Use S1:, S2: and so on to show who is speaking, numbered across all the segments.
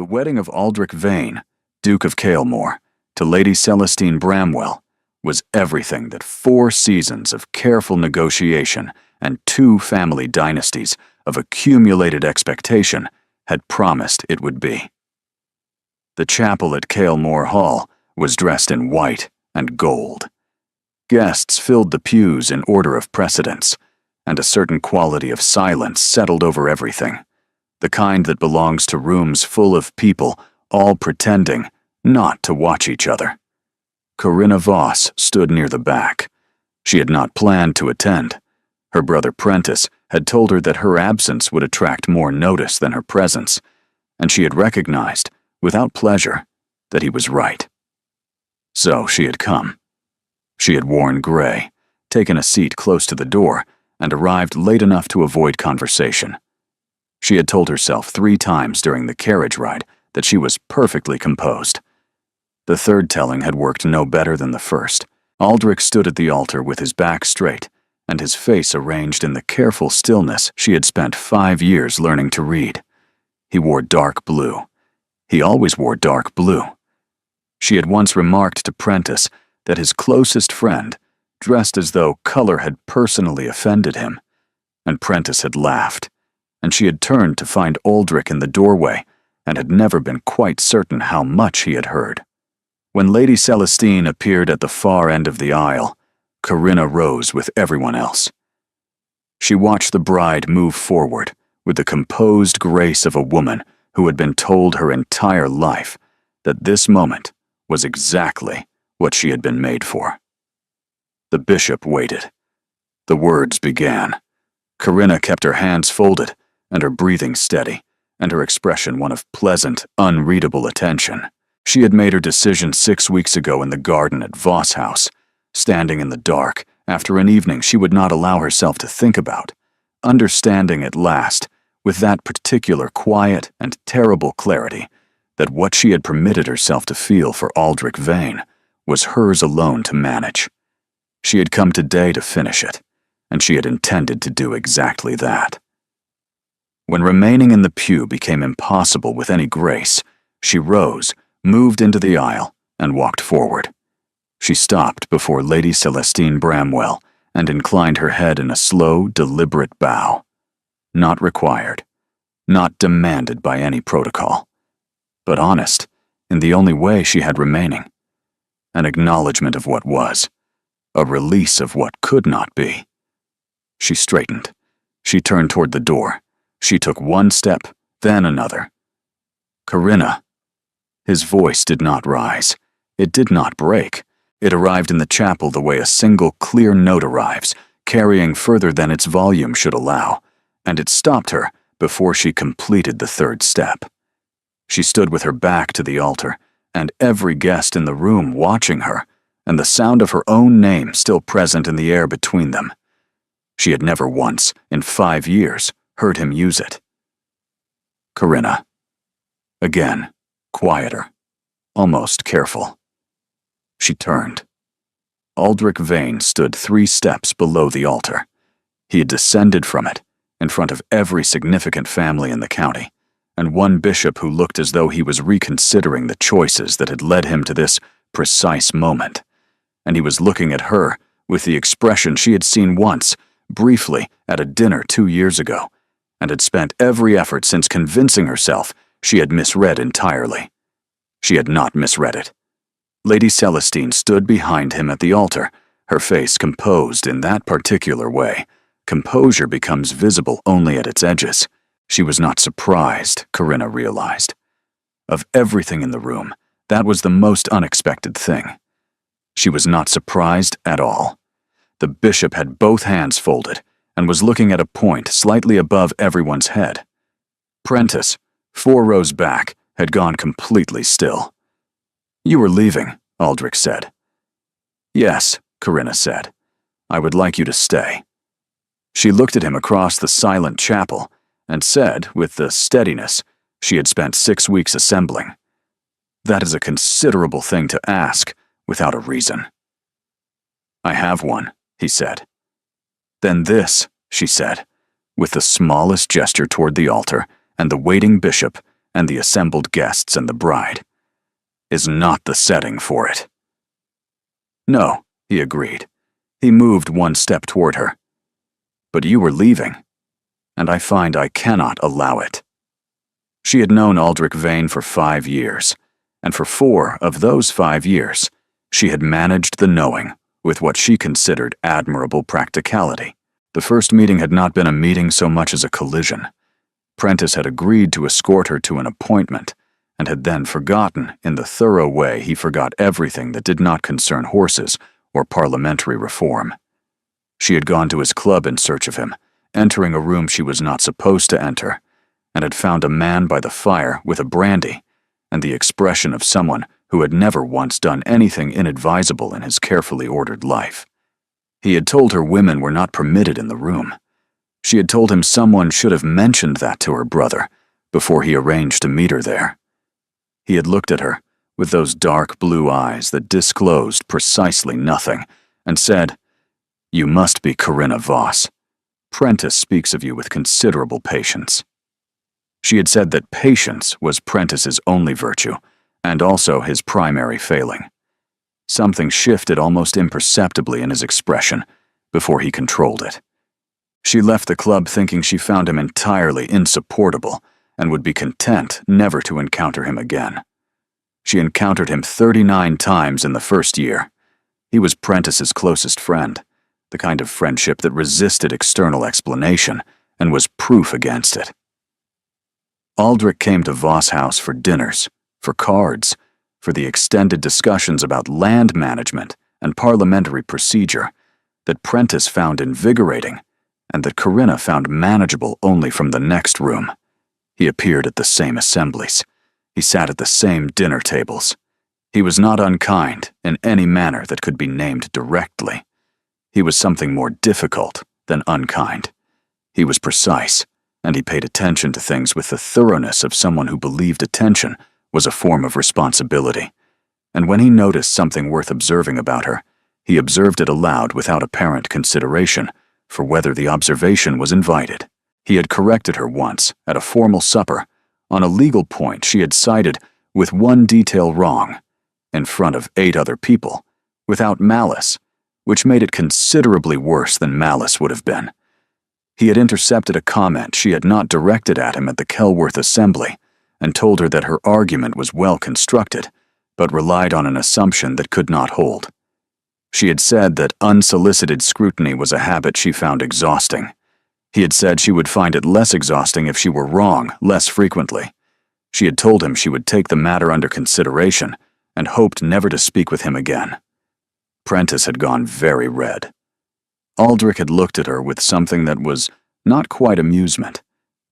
S1: The wedding of Aldrich Vane, Duke of Kaelmore, to Lady Celestine Bramwell was everything that 4 seasons of careful negotiation and 2 family dynasties of accumulated expectation had promised it would be. The chapel at Kaelmore Hall was dressed in white and gold. Guests filled the pews in order of precedence, and a certain quality of silence settled over everything, the kind that belongs to rooms full of people all pretending not to watch each other. Corinna Voss stood near the back. She had not planned to attend. Her brother Prentice had told her that her absence would attract more notice than her presence, and she had recognized, without pleasure, that he was right. So she had come. She had worn gray, taken a seat close to the door, and arrived late enough to avoid conversation. She had told herself 3 times during the carriage ride that she was perfectly composed. The third telling had worked no better than the first. Aldrich stood at the altar with his back straight and his face arranged in the careful stillness she had spent 5 years learning to read. He wore dark blue. He always wore dark blue. She had once remarked to Prentice that his closest friend dressed as though color had personally offended him, and Prentice had laughed, and she had turned to find Aldrich in the doorway and had never been quite certain how much he had heard. When Lady Celestine appeared at the far end of the aisle, Corinna rose with everyone else. She watched the bride move forward with the composed grace of a woman who had been told her entire life that this moment was exactly what she had been made for. The bishop waited. The words began. Corinna kept her hands folded and her breathing steady, and her expression one of pleasant, unreadable attention. She had made her decision 6 weeks ago in the garden at Voss House, standing in the dark after an evening she would not allow herself to think about, understanding at last, with that particular quiet and terrible clarity, that what she had permitted herself to feel for Aldrich Vane was hers alone to manage. She had come today to finish it, and she had intended to do exactly that. When remaining in the pew became impossible with any grace, she rose, moved into the aisle, and walked forward. She stopped before Lady Celestine Bramwell and inclined her head in a slow, deliberate bow. Not required, not demanded by any protocol, but honest in the only way she had remaining. An acknowledgement of what was, a release of what could not be. She straightened. She turned toward the door. She took 1 step, then another. Corinna. His voice did not rise. It did not break. It arrived in the chapel the way a single clear note arrives, carrying further than its volume should allow, and it stopped her before she completed the 3rd step. She stood with her back to the altar, and every guest in the room watching her, and the sound of her own name still present in the air between them. She had never once, in 5 years, heard him use it. Corinna. Again, quieter, almost careful. She turned. Aldrich Vane stood 3 steps below the altar. He had descended from it, in front of every significant family in the county, and one bishop who looked as though he was reconsidering the choices that had led him to this precise moment. And he was looking at her with the expression she had seen once, briefly, at a dinner 2 years ago, and had spent every effort since convincing herself she had misread entirely. She had not misread it. Lady Celestine stood behind him at the altar, her face composed in that particular way. Composure becomes visible only at its edges. She was not surprised, Corinna realized. Of everything in the room, that was the most unexpected thing. She was not surprised at all. The bishop had both hands folded and was looking at a point slightly above everyone's head. Prentice, 4 rows back, had gone completely still. "You were leaving," Aldrich said. "Yes," Corinna said. "I would like you to stay." She looked at him across the silent chapel and said, with the steadiness she had spent 6 weeks assembling, "That is a considerable thing to ask without a reason." "I have one," he said. "Then this," she said, with the smallest gesture toward the altar and the waiting bishop and the assembled guests and the bride, is not the setting for it. No, he agreed. He moved one step toward her. But you were leaving, and I find I cannot allow it. She had known Aldrich Vane for 5 years, and for 4 of those 5 years, she had managed the knowing with what she considered admirable practicality. The first meeting had not been a meeting so much as a collision. Prentice had agreed to escort her to an appointment, and had then forgotten, in the thorough way he forgot everything that did not concern horses or parliamentary reform. She had gone to his club in search of him, entering a room she was not supposed to enter, and had found a man by the fire with a brandy, and the expression of someone who had never once done anything inadvisable in his carefully ordered life. He had told her women were not permitted in the room. She had told him someone should have mentioned that to her brother before he arranged to meet her there. He had looked at her with those dark blue eyes that disclosed precisely nothing, and said, "You must be Corinna Voss. Prentice speaks of you with considerable patience." She had said that patience was Prentice's only virtue, and also his primary failing. Something shifted almost imperceptibly in his expression before he controlled it. She left the club thinking she found him entirely insupportable and would be content never to encounter him again. She encountered him 39 times in the first year. He was Prentice's closest friend, the kind of friendship that resisted external explanation and was proof against it. Aldrich came to Voss House for dinners, for cards, for the extended discussions about land management and parliamentary procedure that Prentice found invigorating and that Corinna found manageable only from the next room. He appeared at the same assemblies. He sat at the same dinner tables. He was not unkind in any manner that could be named directly. He was something more difficult than unkind. He was precise, and he paid attention to things with the thoroughness of someone who believed attention was a form of responsibility. And when he noticed something worth observing about her, he observed it aloud without apparent consideration for whether the observation was invited. He had corrected her once, at a formal supper, on a legal point she had cited with one detail wrong, in front of 8 other people, without malice, which made it considerably worse than malice would have been. He had intercepted a comment she had not directed at him at the Kelworth Assembly, and told her that her argument was well constructed, but relied on an assumption that could not hold. She had said that unsolicited scrutiny was a habit she found exhausting. He had said she would find it less exhausting if she were wrong less frequently. She had told him she would take the matter under consideration and hoped never to speak with him again. Prentice had gone very red. Aldrich had looked at her with something that was not quite amusement,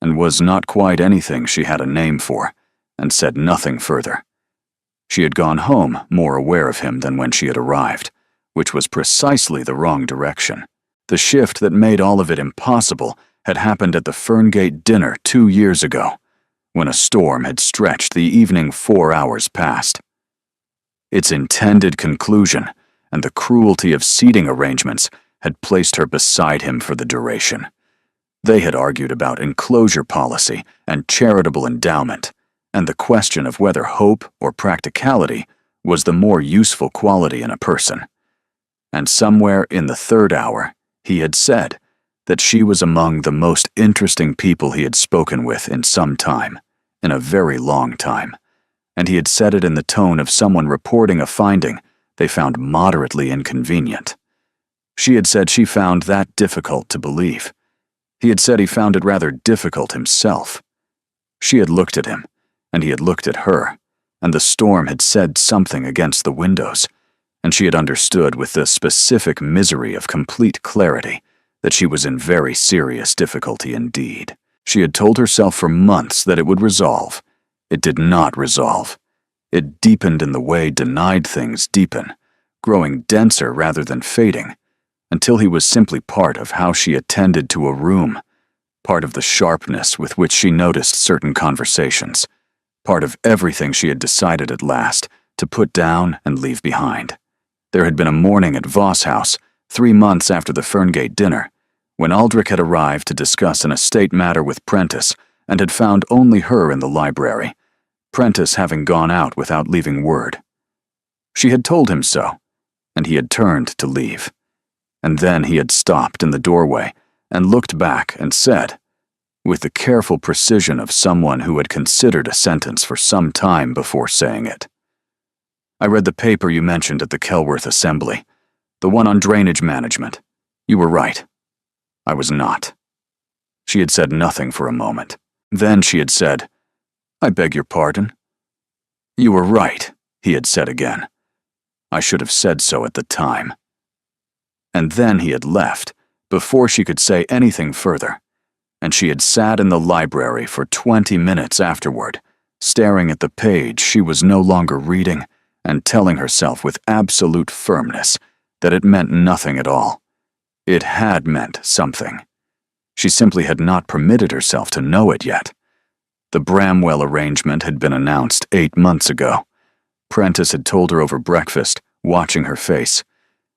S1: and was not quite anything she had a name for, and said nothing further. She had gone home more aware of him than when she had arrived, which was precisely the wrong direction. The shift that made all of it impossible had happened at the Ferngate dinner 2 years ago, when a storm had stretched the evening 4 hours past. Its intended conclusion and the cruelty of seating arrangements had placed her beside him for the duration. They had argued about enclosure policy and charitable endowment, and the question of whether hope or practicality was the more useful quality in a person. And somewhere in the 3rd hour, he had said that she was among the most interesting people he had spoken with in some time, in a very long time, and he had said it in the tone of someone reporting a finding they found moderately inconvenient. She had said she found that difficult to believe. He had said he found it rather difficult himself. She had looked at him, and he had looked at her, and the storm had said something against the windows, and she had understood with the specific misery of complete clarity that she was in very serious difficulty indeed. She had told herself for months that it would resolve. It did not resolve. It deepened in the way denied things deepen, growing denser rather than fading, until he was simply part of how she attended to a room, part of the sharpness with which she noticed certain conversations, part of everything she had decided at last to put down and leave behind. There had been a morning at Voss House, 3 months after the Ferngate dinner, when Aldrich had arrived to discuss an estate matter with Prentice and had found only her in the library, Prentice having gone out without leaving word. She had told him so, and he had turned to leave. And then he had stopped in the doorway and looked back and said, with the careful precision of someone who had considered a sentence for some time before saying it, "I read the paper you mentioned at the Kelworth Assembly, the one on drainage management. You were right. I was not." She had said nothing for a moment. Then she had said, "I beg your pardon." "You were right," he had said again. "I should have said so at the time." And then he had left, before she could say anything further, and she had sat in the library for 20 minutes afterward, staring at the page she was no longer reading and telling herself with absolute firmness that it meant nothing at all. It had meant something. She simply had not permitted herself to know it yet. The Bramwell arrangement had been announced 8 months ago. Prentice had told her over breakfast, watching her face.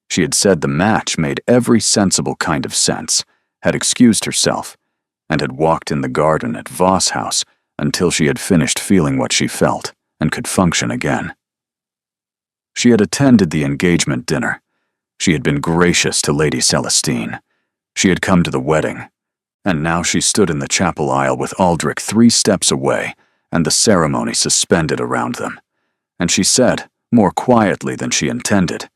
S1: She had said the match made every sensible kind of sense, had excused herself, and had walked in the garden at Voss House until she had finished feeling what she felt and could function again. She had attended the engagement dinner. She had been gracious to Lady Celestine. She had come to the wedding, and now she stood in the chapel aisle with Aldrich 3 steps away and the ceremony suspended around them. And she said, more quietly than she intended,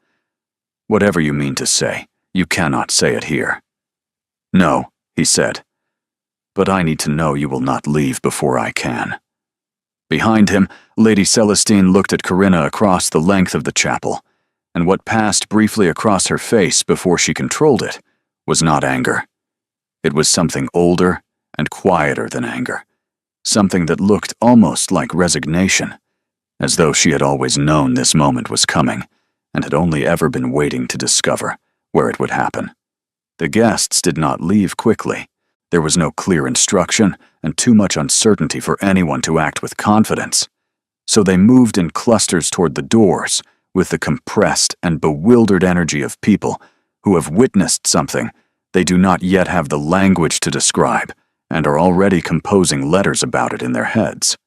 S1: "Whatever you mean to say, you cannot say it here." "No," he said, "but I need to know you will not leave before I can." Behind him, Lady Celestine looked at Corinna across the length of the chapel, and what passed briefly across her face before she controlled it was not anger. It was something older and quieter than anger, something that looked almost like resignation, as though she had always known this moment was coming and had only ever been waiting to discover where it would happen. The guests did not leave quickly. There was no clear instruction and too much uncertainty for anyone to act with confidence. So they moved in clusters toward the doors with the compressed and bewildered energy of people who have witnessed something they do not yet have the language to describe and are already composing letters about it in their heads.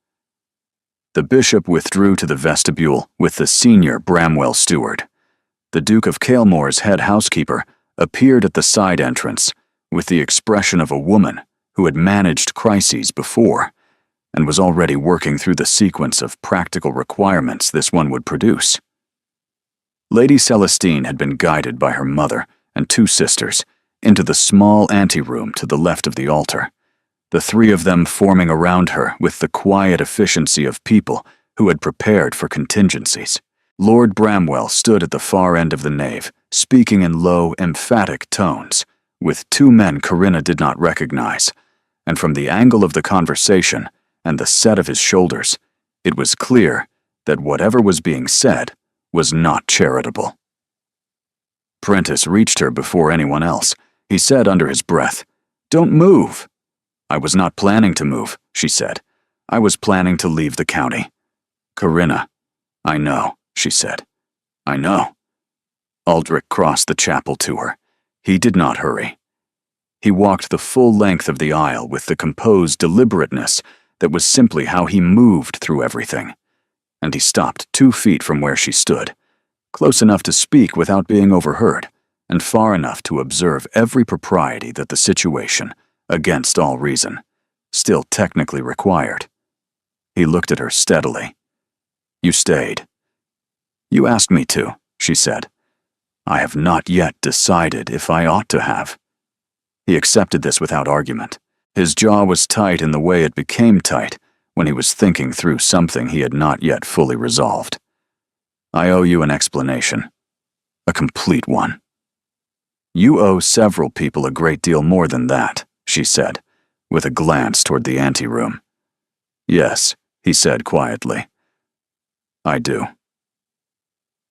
S1: The bishop withdrew to the vestibule with the senior Bramwell steward. The Duke of Kailmore's head housekeeper appeared at the side entrance with the expression of a woman who had managed crises before and was already working through the sequence of practical requirements this one would produce. Lady Celestine had been guided by her mother and 2 sisters into the small anteroom to the left of the altar, the 3 of them forming around her with the quiet efficiency of people who had prepared for contingencies. Lord Bramwell stood at the far end of the nave, speaking in low, emphatic tones, with 2 men Corinna did not recognize, and from the angle of the conversation and the set of his shoulders, it was clear that whatever was being said was not charitable. Prentice reached her before anyone else. He said under his breath, "Don't move." "I was not planning to move," she said. "I was planning to leave the county." "Corinna." "I know," she said. "I know." Aldrich crossed the chapel to her. He did not hurry. He walked the full length of the aisle with the composed deliberateness that was simply how he moved through everything. And he stopped 2 feet from where she stood, close enough to speak without being overheard, and far enough to observe every propriety that the situation, against all reason, still technically required. He looked at her steadily. "You stayed." "You asked me to," she said. "I have not yet decided if I ought to have." He accepted this without argument. His jaw was tight in the way it became tight when he was thinking through something he had not yet fully resolved. "I owe you an explanation. A complete one." "You owe several people a great deal more than that," she said, with a glance toward the anteroom. "Yes," he said quietly. "I do."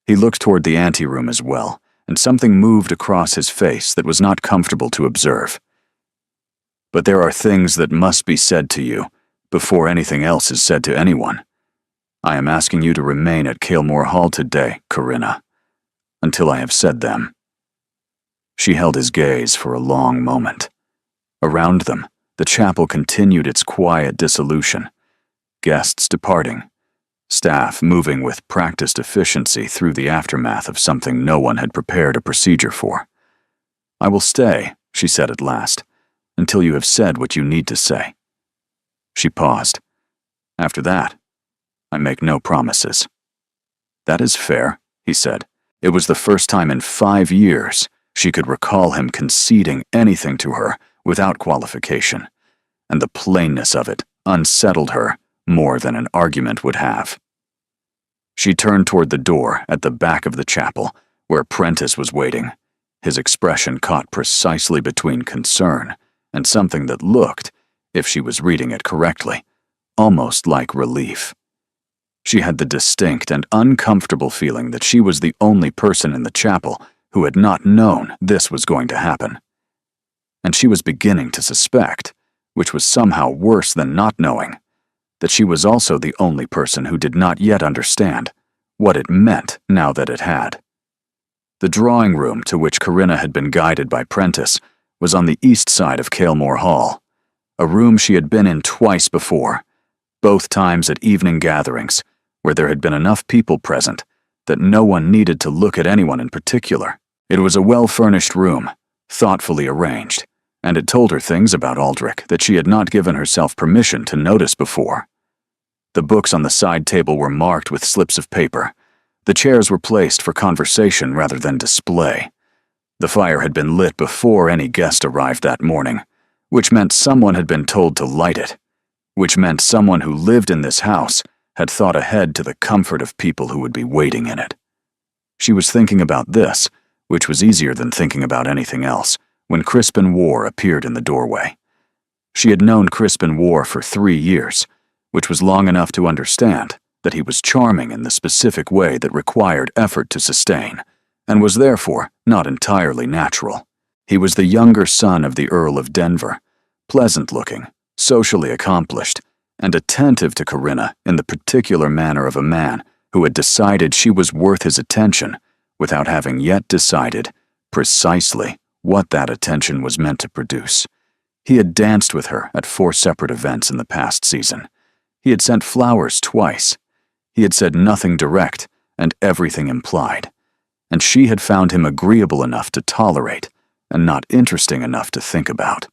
S1: He looked toward the anteroom as well, and something moved across his face that was not comfortable to observe. "But there are things that must be said to you before anything else is said to anyone. I am asking you to remain at Kailmore Hall today, Corinna, until I have said them." She held his gaze for a long moment. Around them, The chapel continued its quiet dissolution, guests departing, staff moving with practiced efficiency through the aftermath of something no one had prepared a procedure for. "I will stay," she said at last, "until you have said what you need to say." She paused. "After that, I make no promises." "That is fair," he said. It was the first time in 5 years she could recall him conceding anything to her without qualification, and the plainness of it unsettled her more than an argument would have. She turned toward the door at the back of the chapel, where Prentice was waiting, his expression caught precisely between concern and something that looked, if she was reading it correctly, almost like relief. She had the distinct and uncomfortable feeling that she was the only person in the chapel who had not known this was going to happen. And she was beginning to suspect, which was somehow worse than not knowing, that she was also the only person who did not yet understand what it meant now that it had. The drawing room to which Corinna had been guided by Prentice was on the east side of Kalemore Hall, a room she had been in twice before, both times at evening gatherings, where there had been enough people present that no one needed to look at anyone in particular. It was a well-furnished room, thoughtfully arranged, and it told her things about Aldrich that she had not given herself permission to notice before. The books on the side table were marked with slips of paper. The chairs were placed for conversation rather than display. The fire had been lit before any guest arrived that morning, which meant someone had been told to light it, which meant someone who lived in this house had thought ahead to the comfort of people who would be waiting in it. She was thinking about this, which was easier than thinking about anything else, when Crispin War appeared in the doorway. She had known Crispin War for 3 years, which was long enough to understand that he was charming in the specific way that required effort to sustain, and was therefore not entirely natural. He was the younger son of the Earl of Denver, pleasant-looking, socially accomplished, and attentive to Corinna in the particular manner of a man who had decided she was worth his attention without having yet decided precisely what that attention was meant to produce. He had danced with her at 4 separate events in the past season. He had sent flowers twice. He had said nothing direct and everything implied, and she had found him agreeable enough to tolerate and not interesting enough to think about.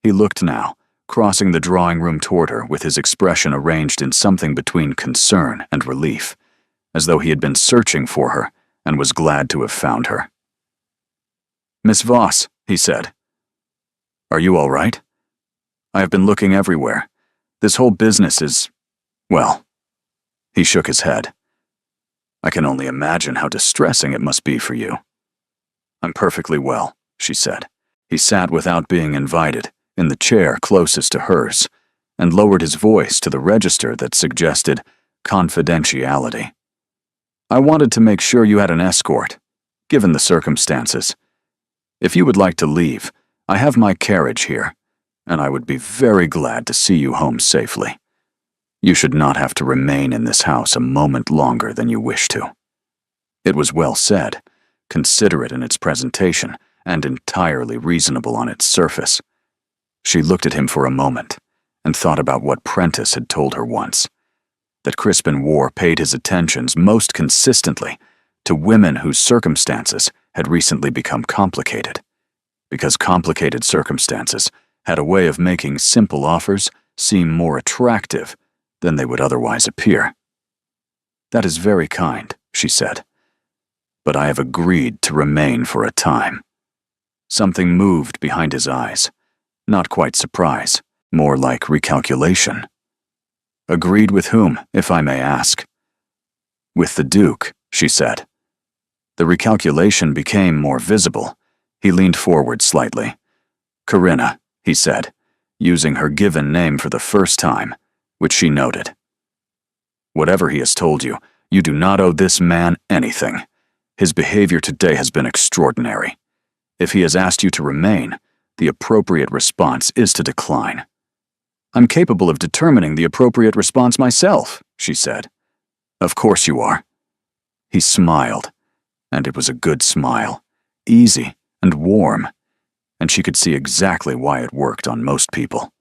S1: He looked now, crossing the drawing room toward her with his expression arranged in something between concern and relief, as though he had been searching for her and was glad to have found her. "Miss Voss," he said. "Are you all right? I have been looking everywhere. This whole business is, well," he shook his head. "I can only imagine how distressing it must be for you." "I'm perfectly well," she said. He sat without being invited, in the chair closest to hers, and lowered his voice to the register that suggested confidentiality. "I wanted to make sure you had an escort, given the circumstances. If you would like to leave, I have my carriage here, and I would be very glad to see you home safely. You should not have to remain in this house a moment longer than you wish to." It was well said, considerate in its presentation, and entirely reasonable on its surface. She looked at him for a moment, and thought about what Prentice had told her once, that Crispin War paid his attentions most consistently to women whose circumstances had recently become complicated, because complicated circumstances had a way of making simple offers seem more attractive than they would otherwise appear. "That is very kind," she said, "but I have agreed to remain for a time." Something moved behind his eyes, not quite surprise, more like recalculation. "Agreed with whom, if I may ask?" "With the Duke," she said. The recalculation became more visible. He leaned forward slightly. "Corinna," he said, using her given name for the first time, which she noted. "Whatever he has told you, you do not owe this man anything. His behavior today has been extraordinary. If he has asked you to remain, the appropriate response is to decline." "I'm capable of determining the appropriate response myself," she said. "Of course you are." He smiled, and it was a good smile, easy and warm. and she could see exactly why it worked on most people.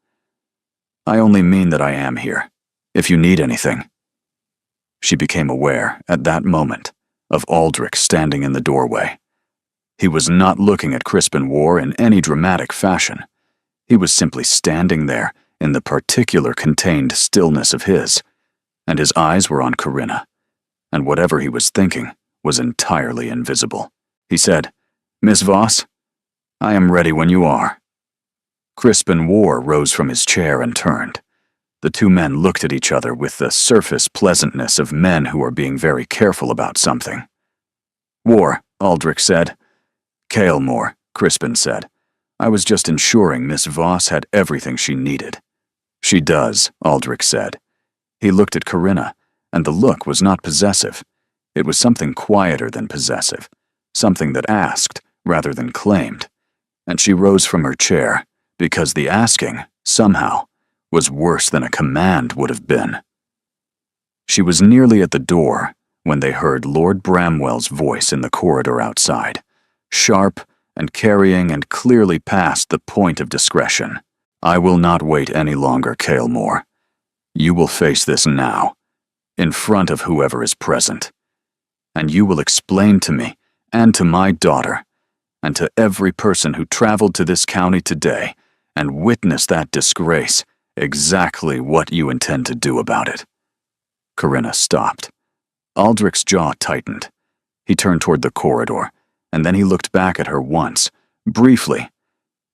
S1: "I only mean that I am here, if you need anything." She became aware, at that moment, of Aldrich standing in the doorway. He was not looking at Crispin War in any dramatic fashion. He was simply standing there in the particular contained stillness of his, and his eyes were on Corinna, and whatever he was thinking was entirely invisible. He said, "Miss Voss, I am ready when you are." Crispin War rose from his chair and turned. The two men looked at each other with the surface pleasantness of men who are being very careful about something. "War," Aldrich said. "Kaelmore," Crispin said. "I was just ensuring Miss Voss had everything she needed." "She does," Aldrich said. He looked at Corinna, and the look was not possessive. It was something quieter than possessive, something that asked rather than claimed. And she rose from her chair, because the asking, somehow, was worse than a command would have been. She was nearly at the door when they heard Lord Bramwell's voice in the corridor outside, sharp and carrying and clearly past the point of discretion. "I will not wait any longer, Kaelmore. You will face this now, in front of whoever is present. And you will explain to me, and to my daughter, and to every person who traveled to this county today and witnessed that disgrace, exactly what you intend to do about it." Corinna stopped. Aldrich's jaw tightened. He turned toward the corridor, and then he looked back at her once, briefly,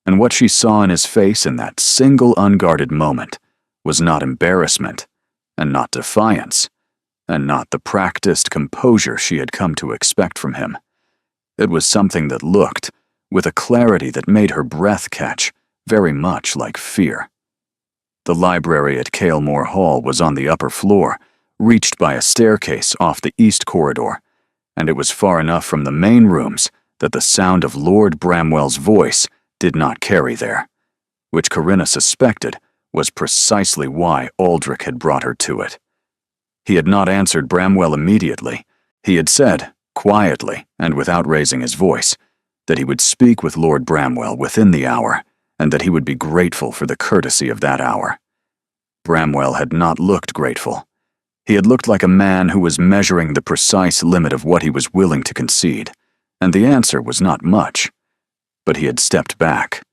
S1: and what she saw in his face in that single unguarded moment was not embarrassment, and not defiance, and not the practiced composure she had come to expect from him. It was something that looked, with a clarity that made her breath catch, very much like fear. The library at Kaelmore Hall was on the upper floor, reached by a staircase off the east corridor, and it was far enough from the main rooms that the sound of Lord Bramwell's voice did not carry there, which Corinna suspected was precisely why Aldrich had brought her to it. He had not answered Bramwell immediately. He had said, quietly and without raising his voice, that he would speak with Lord Bramwell within the hour, and that he would be grateful for the courtesy of that hour. Bramwell had not looked grateful. He had looked like a man who was measuring the precise limit of what he was willing to concede, and the answer was not much. But he had stepped back,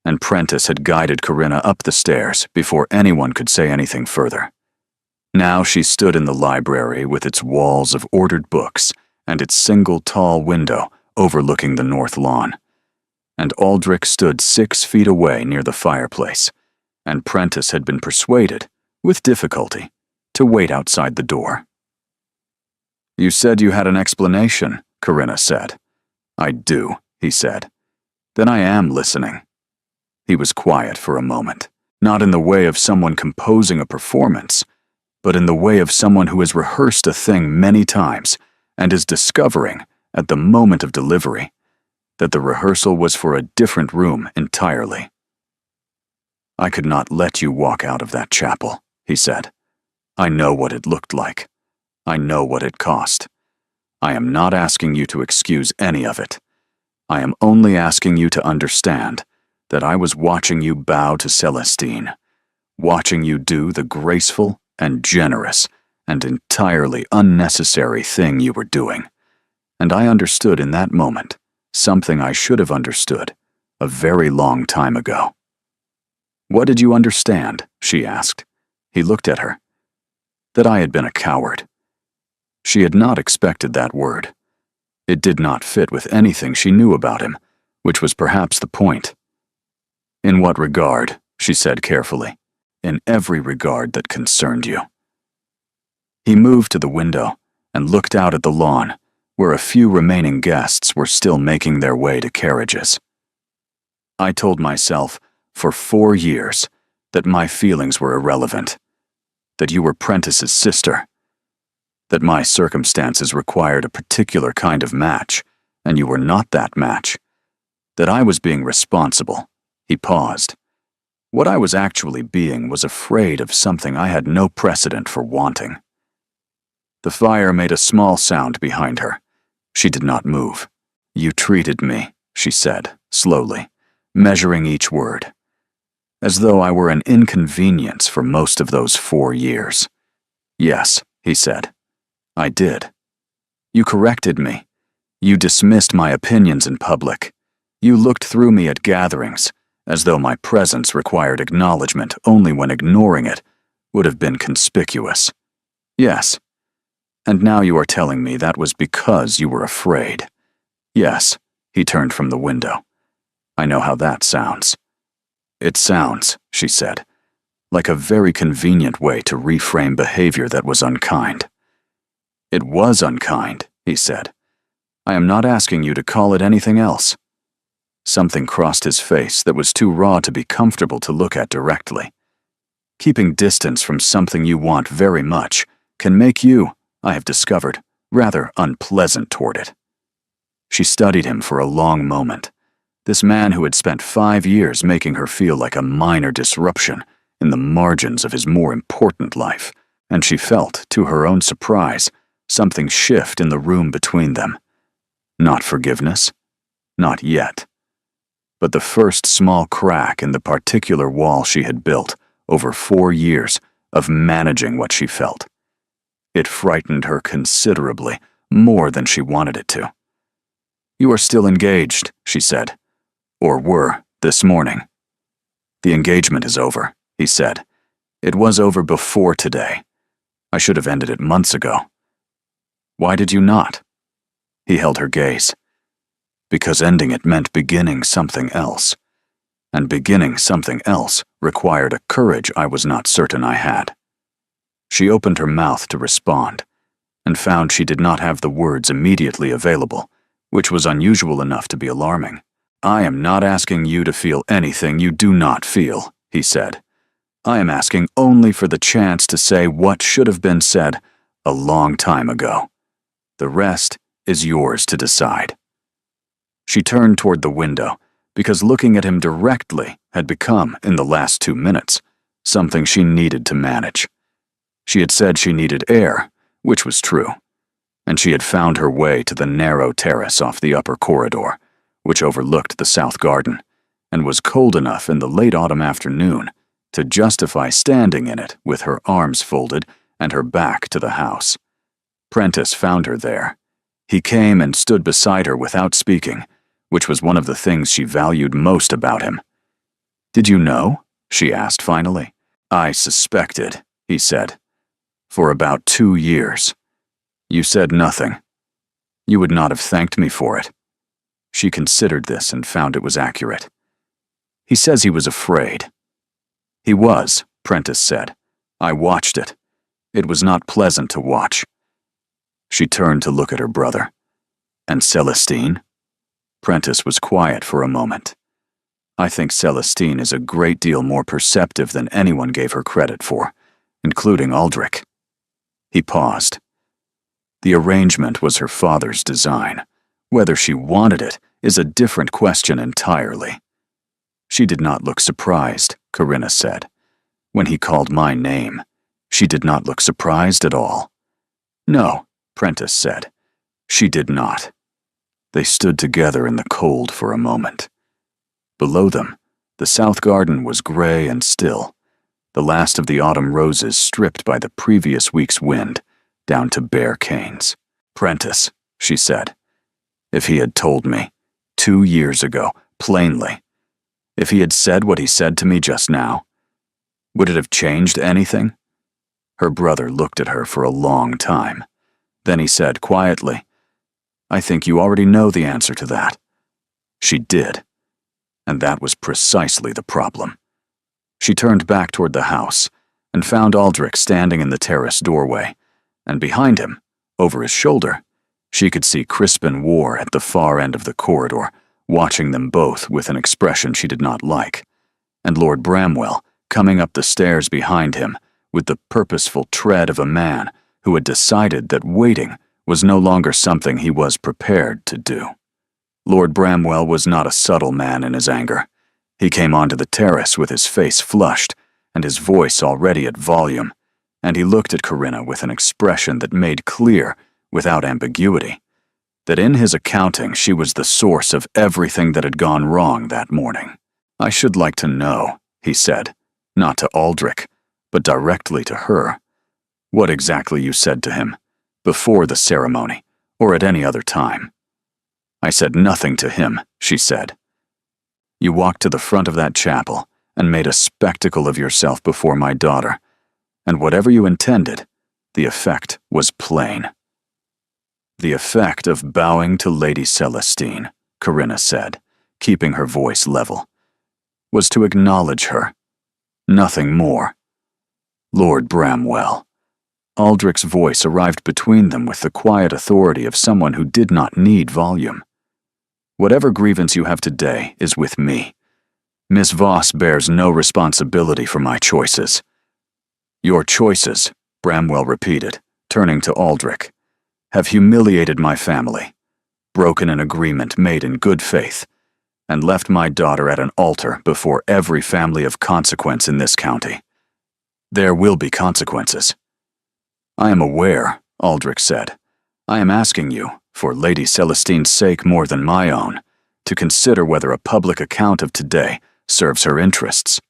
S1: and Prentice had guided Corinna up the stairs before anyone could say anything further. Now she stood in the library with its walls of ordered books and its single tall window overlooking the north lawn. And Aldrich stood 6 feet away near the fireplace, and Prentice had been persuaded, with difficulty, to wait outside the door. "You said you had an explanation," Corinna said. "I do," he said. "Then I am listening." He was quiet for a moment, not in the way of someone composing a performance, but in the way of someone who has rehearsed a thing many times and is discovering, at the moment of delivery, that the rehearsal was for a different room entirely. "I could not let you walk out of that chapel," he said. "I know what it looked like. I know what it cost. I am not asking you to excuse any of it. I am only asking you to understand that I was watching you bow to Celestine, watching you do the graceful and generous and entirely unnecessary thing you were doing. And I understood in that moment something I should have understood a very long time ago." "What did you understand?" she asked. He looked at her. "That I had been a coward." She had not expected that word. It did not fit with anything she knew about him, which was perhaps the point. "In what regard?" she said carefully. "In every regard that concerned you." He moved to the window and looked out at the lawn, where a few remaining guests were still making their way to carriages. "I told myself, for 4 years, that my feelings were irrelevant, that you were Prentice's sister, that my circumstances required a particular kind of match, and you were not that match, that I was being responsible." He paused. "What I was actually being was afraid of something I had no precedent for wanting." The fire made a small sound behind her. She did not move. "You treated me," she said, slowly, measuring each word, as though I were an inconvenience for most of those 4 years. Yes, he said. I did. You corrected me. You dismissed my opinions in public. You looked through me at gatherings, as though my presence required acknowledgement only when ignoring it would have been conspicuous. Yes. And now you are telling me that was because you were afraid. Yes, he turned from the window. I know how that sounds. It sounds, she said, like a very convenient way to reframe behavior that was unkind. It was unkind, he said. I am not asking you to call it anything else. Something crossed his face that was too raw to be comfortable to look at directly. Keeping distance from something you want very much can make you, I have discovered, rather unpleasant toward it. She studied him for a long moment, this man who had spent 5 years making her feel like a minor disruption in the margins of his more important life, and she felt, to her own surprise, something shift in the room between them. Not forgiveness, not yet, but the first small crack in the particular wall she had built over 4 years of managing what she felt. It frightened her considerably, more than she wanted it to. You are still engaged, she said, or were this morning. The engagement is over, he said. It was over before today. I should have ended it months ago. Why did you not? He held her gaze. Because ending it meant beginning something else. And beginning something else required a courage I was not certain I had. She opened her mouth to respond, and found she did not have the words immediately available, which was unusual enough to be alarming. I am not asking you to feel anything you do not feel, he said. I am asking only for the chance to say what should have been said a long time ago. The rest is yours to decide. She turned toward the window, because looking at him directly had become, in the last 2 minutes, something she needed to manage. She had said she needed air, which was true, and she had found her way to the narrow terrace off the upper corridor, which overlooked the south garden, and was cold enough in the late autumn afternoon to justify standing in it with her arms folded and her back to the house. Prentice found her there. He came and stood beside her without speaking, which was one of the things she valued most about him. Did you know? She asked finally. I suspected, he said. For about 2 years. You said nothing. You would not have thanked me for it. She considered this and found it was accurate. He says he was afraid. He was, Prentice said. I watched it. It was not pleasant to watch. She turned to look at her brother. And Celestine? Prentice was quiet for a moment. I think Celestine is a great deal more perceptive than anyone gave her credit for, including Aldrich. He paused. The arrangement was her father's design. Whether she wanted it is a different question entirely. She did not look surprised, Corinna said. When he called my name, she did not look surprised at all. No, Prentice said. She did not. They stood together in the cold for a moment. Below them, the south garden was gray and still, the last of the autumn roses stripped by the previous week's wind, down to bare canes. Prentice, she said. If he had told me, 2 years ago, plainly, if he had said what he said to me just now, would it have changed anything? Her brother looked at her for a long time. Then he said quietly, I think you already know the answer to that. She did. And that was precisely the problem. She turned back toward the house and found Aldrich standing in the terrace doorway, and behind him, over his shoulder, she could see Crispin War at the far end of the corridor, watching them both with an expression she did not like, and Lord Bramwell coming up the stairs behind him with the purposeful tread of a man who had decided that waiting was no longer something he was prepared to do. Lord Bramwell was not a subtle man in his anger. He came onto the terrace with his face flushed and his voice already at volume, and he looked at Corinna with an expression that made clear, without ambiguity, that in his accounting she was the source of everything that had gone wrong that morning. I should like to know, he said, not to Aldrich, but directly to her, what exactly you said to him, before the ceremony, or at any other time. I said nothing to him, she said. You walked to the front of that chapel and made a spectacle of yourself before my daughter, and whatever you intended, the effect was plain. The effect of bowing to Lady Celestine, Corinna said, keeping her voice level, was to acknowledge her, nothing more. Lord Bramwell. Aldrich's voice arrived between them with the quiet authority of someone who did not need volume. Whatever grievance you have today is with me. Miss Voss bears no responsibility for my choices. Your choices, Bramwell repeated, turning to Aldrich, have humiliated my family, broken an agreement made in good faith, and left my daughter at an altar before every family of consequence in this county. There will be consequences. I am aware, Aldrich said. I am asking you, for Lady Celestine's sake more than my own, to consider whether a public account of today serves her interests.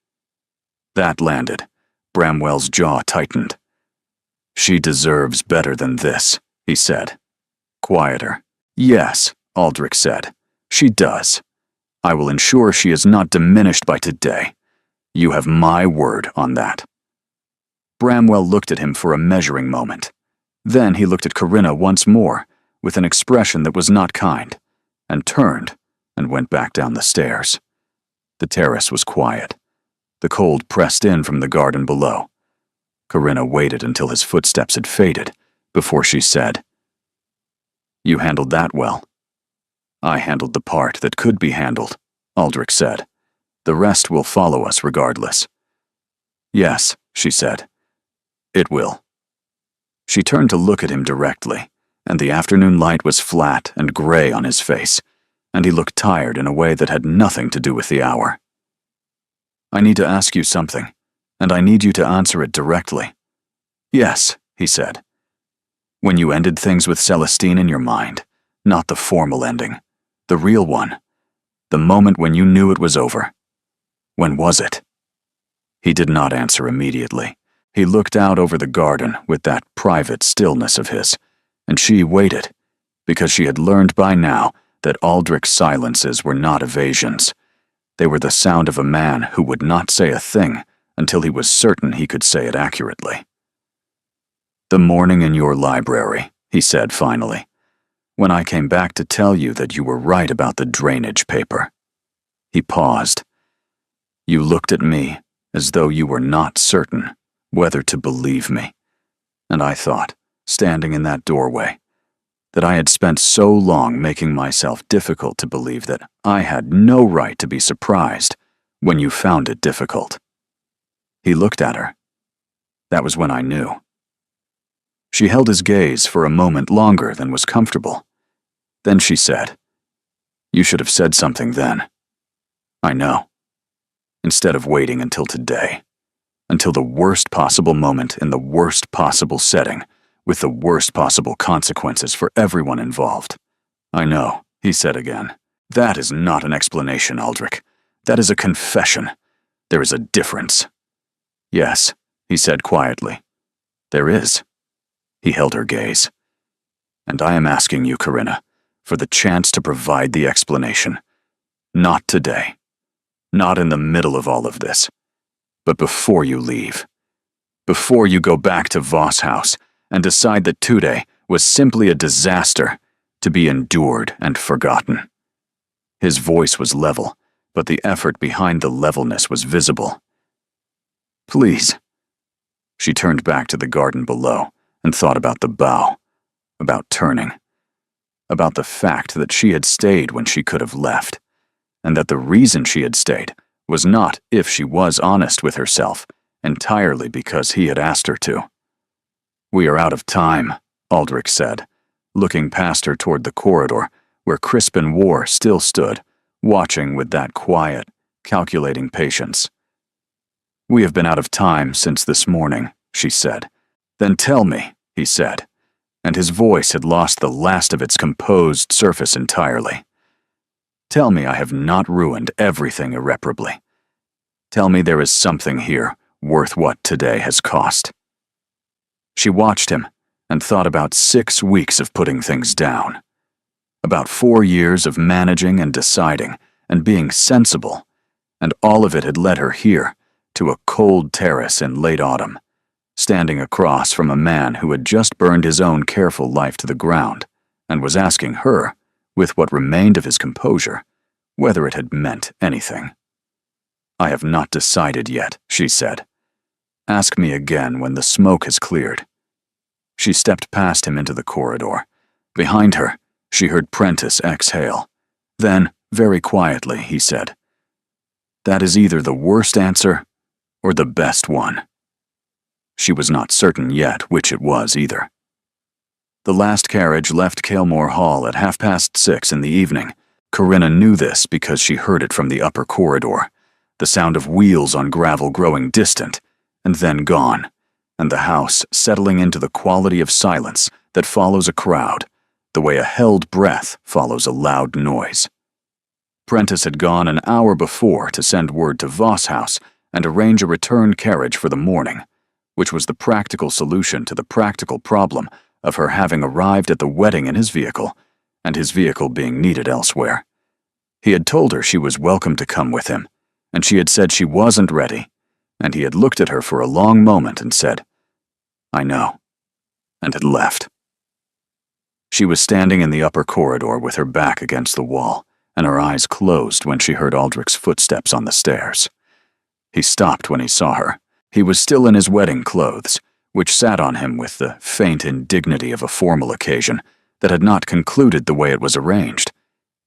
S1: That landed. Bramwell's jaw tightened. She deserves better than this, he said. Quieter. Yes, Aldrich said. She does. I will ensure she is not diminished by today. You have my word on that. Bramwell looked at him for a measuring moment. Then he looked at Corinna once more, with an expression that was not kind, and turned and went back down the stairs. The terrace was quiet. The cold pressed in from the garden below. Corinna waited until his footsteps had faded, before she said, You handled that well. I handled the part that could be handled, Aldrich said. The rest will follow us regardless. Yes, she said. It will. She turned to look at him directly, and the afternoon light was flat and gray on his face, and he looked tired in a way that had nothing to do with the hour. I need to ask you something, and I need you to answer it directly. Yes, he said. When you ended things with Celestine in your mind, not the formal ending, the real one, the moment when you knew it was over. When was it? He did not answer immediately. He looked out over the garden with that private stillness of his, and she waited, because she had learned by now that Aldrich's silences were not evasions. They were the sound of a man who would not say a thing until he was certain he could say it accurately. The morning in your library, he said finally, when I came back to tell you that you were right about the drainage paper. He paused. You looked at me as though you were not certain whether to believe me, and I thought, standing in that doorway, that I had spent so long making myself difficult to believe that I had no right to be surprised when you found it difficult. He looked at her. That was when I knew. She held his gaze for a moment longer than was comfortable. Then she said, You should have said something then. I know. Instead of waiting until today. Until the worst possible moment in the worst possible setting, with the worst possible consequences for everyone involved. I know, he said again. That is not an explanation, Aldrich. That is a confession. There is a difference. Yes, he said quietly. There is. He held her gaze. And I am asking you, Corinna, for the chance to provide the explanation. Not today. Not in the middle of all of this. But before you leave. Before you go back to Voss House and decide that today was simply a disaster to be endured and forgotten. His voice was level, but the effort behind the levelness was visible. Please. She turned back to the garden below and thought about the bow, about turning, about the fact that she had stayed when she could have left, and that the reason she had stayed was not, if she was honest with herself, entirely because he had asked her to. We are out of time, Aldrich said, looking past her toward the corridor, where Crispin War still stood, watching with that quiet, calculating patience. We have been out of time since this morning, she said. Then tell me, he said, and his voice had lost the last of its composed surface entirely. Tell me I have not ruined everything irreparably. Tell me there is something here worth what today has cost." She watched him and thought about 6 weeks of putting things down. About 4 years of managing and deciding and being sensible, and all of it had led her here, to a cold terrace in late autumn, standing across from a man who had just burned his own careful life to the ground and was asking her, with what remained of his composure, whether it had meant anything. "I have not decided yet," she said. "Ask me again when the smoke has cleared." She stepped past him into the corridor. Behind her, she heard Prentice exhale. Then, very quietly, he said, "That is either the worst answer or the best one." She was not certain yet which it was either. The last carriage left Kalemore Hall at 6:30 in the evening. Corinna knew this because she heard it from the upper corridor, the sound of wheels on gravel growing distant, and then gone, and the house settling into the quality of silence that follows a crowd, the way a held breath follows a loud noise. Prentice had gone an hour before to send word to Voss House and arrange a return carriage for the morning, which was the practical solution to the practical problem of her having arrived at the wedding in his vehicle, and his vehicle being needed elsewhere. He had told her she was welcome to come with him, and she had said she wasn't ready, and he had looked at her for a long moment and said, "I know," and had left. She was standing in the upper corridor with her back against the wall, and her eyes closed when she heard Aldrich's footsteps on the stairs. He stopped when he saw her. He was still in his wedding clothes, which sat on him with the faint indignity of a formal occasion that had not concluded the way it was arranged,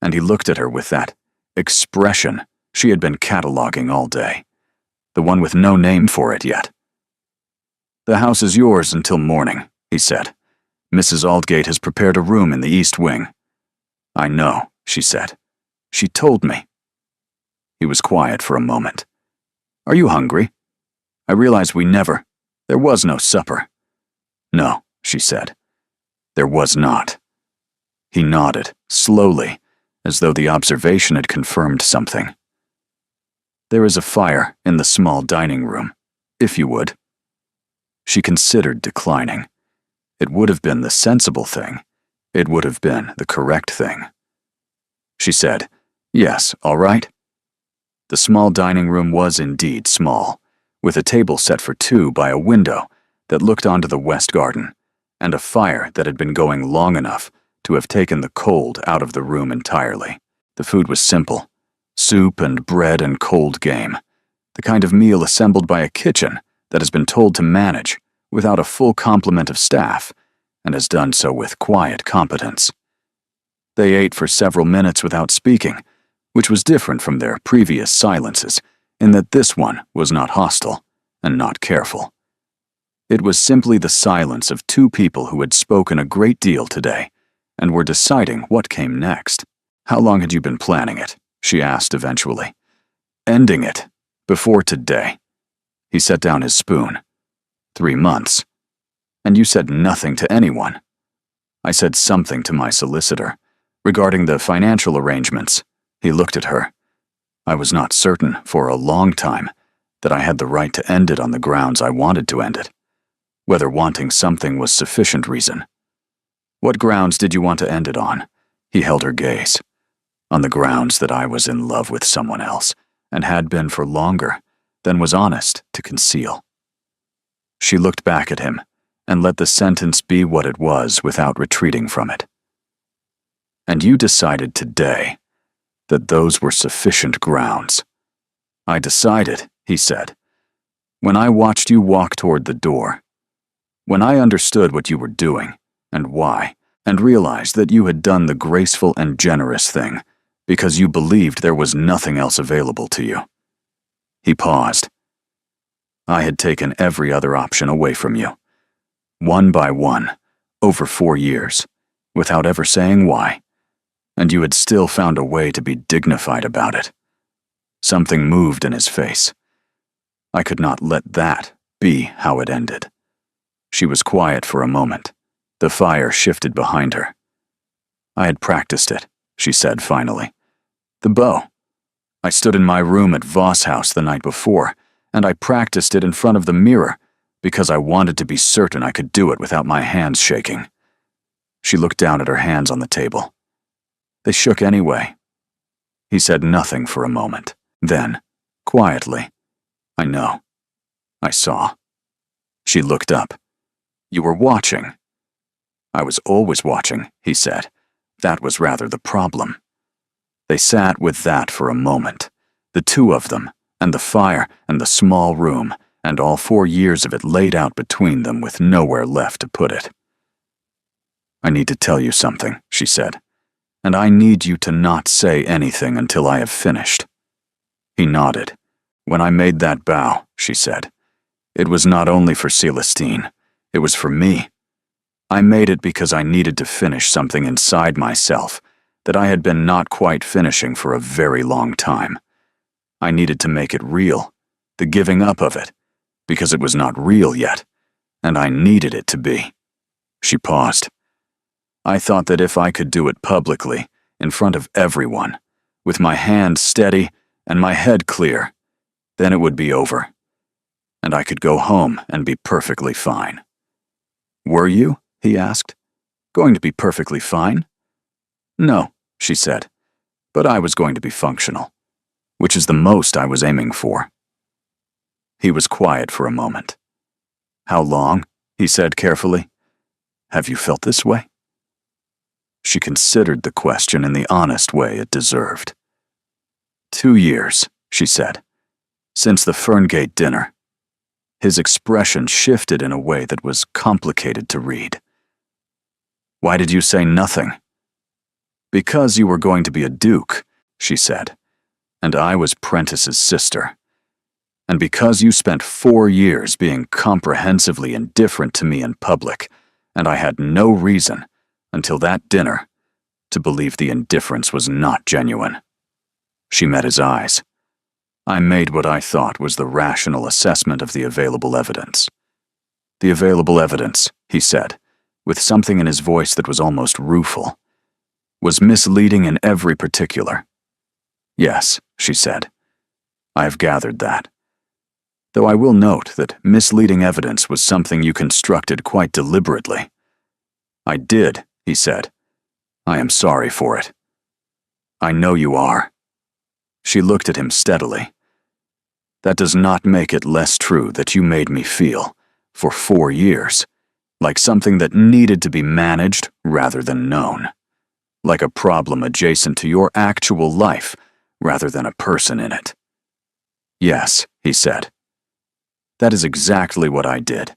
S1: and he looked at her with that expression she had been cataloging all day, the one with no name for it yet. "The house is yours until morning," he said. "Mrs. Aldgate has prepared a room in the east wing." "I know," she said. "She told me." He was quiet for a moment. "Are you hungry? I realize there was no supper." "No," she said. "There was not." He nodded, slowly, as though the observation had confirmed something. "There is a fire in the small dining room, if you would." She considered declining. It would have been the sensible thing. It would have been the correct thing. She said, "Yes, all right." The small dining room was indeed small, with a table set for 2 by a window that looked onto the west garden, and a fire that had been going long enough to have taken the cold out of the room entirely. The food was simple: soup and bread and cold game, the kind of meal assembled by a kitchen that has been told to manage without a full complement of staff, and has done so with quiet competence. They ate for several minutes without speaking, which was different from their previous silences, in that this one was not hostile and not careful. It was simply the silence of 2 people who had spoken a great deal today, and were deciding what came next. "How long had you been planning it?" she asked eventually. "Ending it. Before today." He set down his spoon. 3 months. "And you said nothing to anyone?" "I said something to my solicitor, regarding the financial arrangements." He looked at her. "I was not certain, for a long time, that I had the right to end it on the grounds I wanted to end it, whether wanting something was sufficient reason." "What grounds did you want to end it on?" He held her gaze. "On the grounds that I was in love with someone else, and had been for longer than was honest to conceal." She looked back at him, and let the sentence be what it was without retreating from it. "And you decided today that those were sufficient grounds." "I decided," he said, "when I watched you walk toward the door. When I understood what you were doing, and why, and realized that you had done the graceful and generous thing, because you believed there was nothing else available to you." He paused. "I had taken every other option away from you, one by one, over 4 years, without ever saying why, and you had still found a way to be dignified about it." Something moved in his face. "I could not let that be how it ended." She was quiet for a moment. The fire shifted behind her. "I had practiced it," she said finally. The bow. I stood in my room at Voss House the night before, and I practiced it in front of the mirror because I wanted to be certain I could do it without my hands shaking. She looked down at her hands on the table. They shook anyway. He said nothing for a moment. Then, quietly, I know. I saw. She looked up. You were watching. I was always watching, he said. That was rather the problem. They sat with that for a moment, the two of them, and the fire, and the small room, and all 4 years of it laid out between them with nowhere left to put it. I need to tell you something, she said, and I need you to not say anything until I have finished. He nodded. When I made that bow, she said, it was not only for Celestine, it was for me. I made it because I needed to finish something inside myself that I had been not quite finishing for a very long time. I needed to make it real, the giving up of it, because it was not real yet, and I needed it to be. She paused. I thought that if I could do it publicly, in front of everyone, with my hands steady and my head clear, then it would be over, and I could go home and be perfectly fine. Were you? He asked. Going to be perfectly fine? No, she said, but I was going to be functional, which is the most I was aiming for. He was quiet for a moment. How long? He said carefully. Have you felt this way? She considered the question in the honest way it deserved. 2 years, she said, since the Ferngate dinner. His expression shifted in a way that was complicated to read. Why did you say nothing? Because you were going to be a duke, she said, and I was Prentice's sister. And because you spent 4 years being comprehensively indifferent to me in public, and I had no reason, until that dinner, to believe the indifference was not genuine. She met his eyes. I made what I thought was the rational assessment of the available evidence. The available evidence, he said, with something in his voice that was almost rueful, was misleading in every particular. Yes, she said. I have gathered that. Though I will note that misleading evidence was something you constructed quite deliberately. I did, he said. I am sorry for it. I know you are. She looked at him steadily. That does not make it less true that you made me feel, for 4 years, like something that needed to be managed rather than known. Like a problem adjacent to your actual life rather than a person in it. Yes, he said. That is exactly what I did,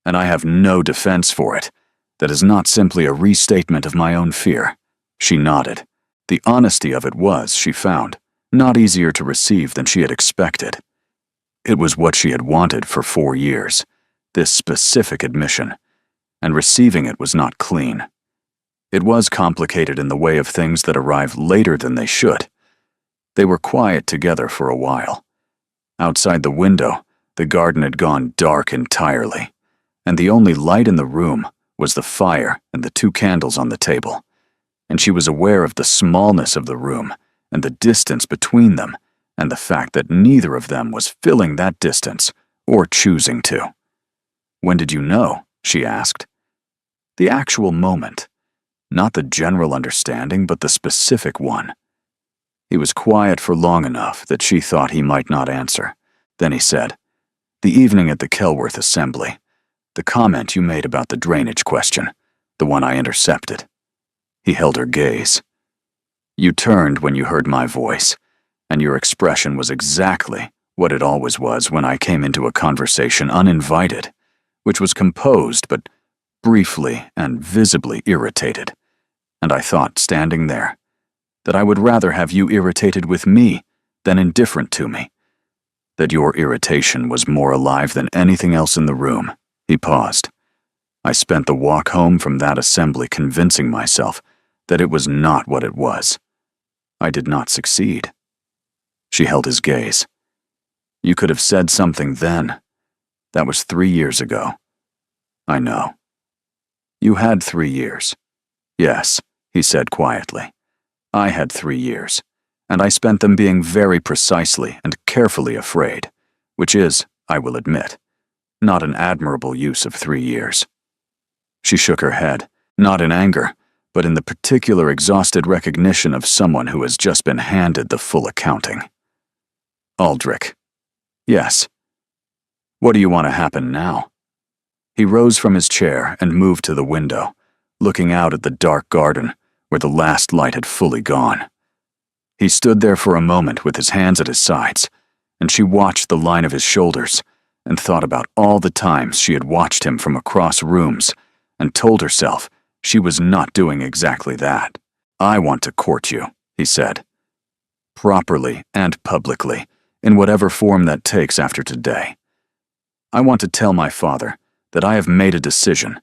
S1: and I have no defense for it. That is not simply a restatement of my own fear. She nodded. The honesty of it was, she found, not easier to receive than she had expected. It was what she had wanted for 4 years, this specific admission, and receiving it was not clean. It was complicated in the way of things that arrived later than they should. They were quiet together for a while. Outside the window, the garden had gone dark entirely, and the only light in the room was the fire and the 2 candles on the table, and she was aware of the smallness of the room and the distance between them, and the fact that neither of them was filling that distance or choosing to. When did you know? She asked. The actual moment. Not the general understanding, but the specific one. He was quiet for long enough that she thought he might not answer. Then he said, the evening at the Kelworth Assembly. The comment you made about the drainage question, the one I intercepted. He held her gaze. You turned when you heard my voice, and your expression was exactly what it always was when I came into a conversation uninvited, which was composed but briefly and visibly irritated. And I thought, standing there, that I would rather have you irritated with me than indifferent to me. That your irritation was more alive than anything else in the room. He paused. I spent the walk home from that assembly convincing myself that it was not what it was. I did not succeed. She held his gaze. You could have said something then. That was 3 years ago. I know. You had 3 years. Yes, he said quietly. I had 3 years. and I spent them being very precisely and carefully afraid, which is, I will admit, not an admirable use of 3 years. She shook her head, not in anger, but in the particular exhausted recognition of someone who has just been handed the full accounting. Aldrich. Yes. What do you want to happen now? He rose from his chair and moved to the window, looking out at the dark garden where the last light had fully gone. He stood there for a moment with his hands at his sides, and she watched the line of his shoulders and thought about all the times she had watched him from across rooms and told herself she was not doing exactly that. I want to court you, he said. Properly and publicly, in whatever form that takes after today. I want to tell my father that I have made a decision,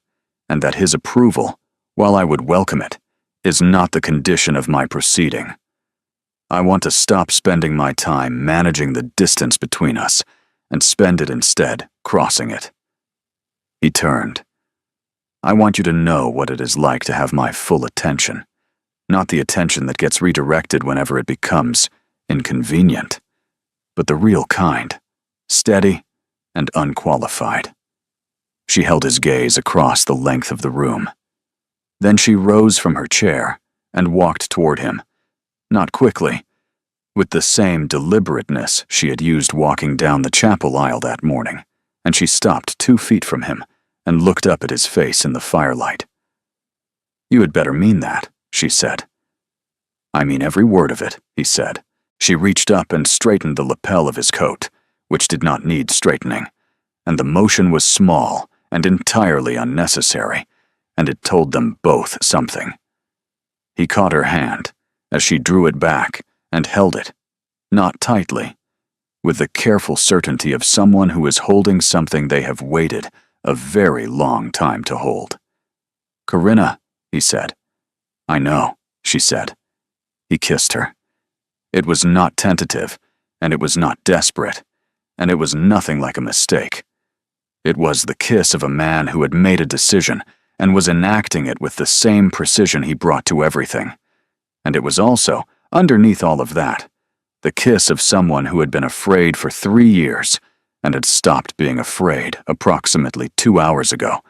S1: and that his approval, while I would welcome it, is not the condition of my proceeding. I want to stop spending my time managing the distance between us and spend it instead crossing it. He turned. I want you to know what it is like to have my full attention, not the attention that gets redirected whenever it becomes inconvenient, but the real kind, steady and unqualified. She held his gaze across the length of the room. Then she rose from her chair and walked toward him, not quickly, with the same deliberateness she had used walking down the chapel aisle that morning, and she stopped 2 feet from him and looked up at his face in the firelight. You had better mean that, she said. I mean every word of it, he said. She reached up and straightened the lapel of his coat, which did not need straightening, and the motion was small and entirely unnecessary, and it told them both something. He caught her hand as she drew it back and held it, not tightly, with the careful certainty of someone who is holding something they have waited a very long time to hold. Corinna, he said. I know, she said. He kissed her. It was not tentative, and it was not desperate, and it was nothing like a mistake. It was the kiss of a man who had made a decision and was enacting it with the same precision he brought to everything. And it was also, underneath all of that, the kiss of someone who had been afraid for 3 years and had stopped being afraid approximately 2 hours ago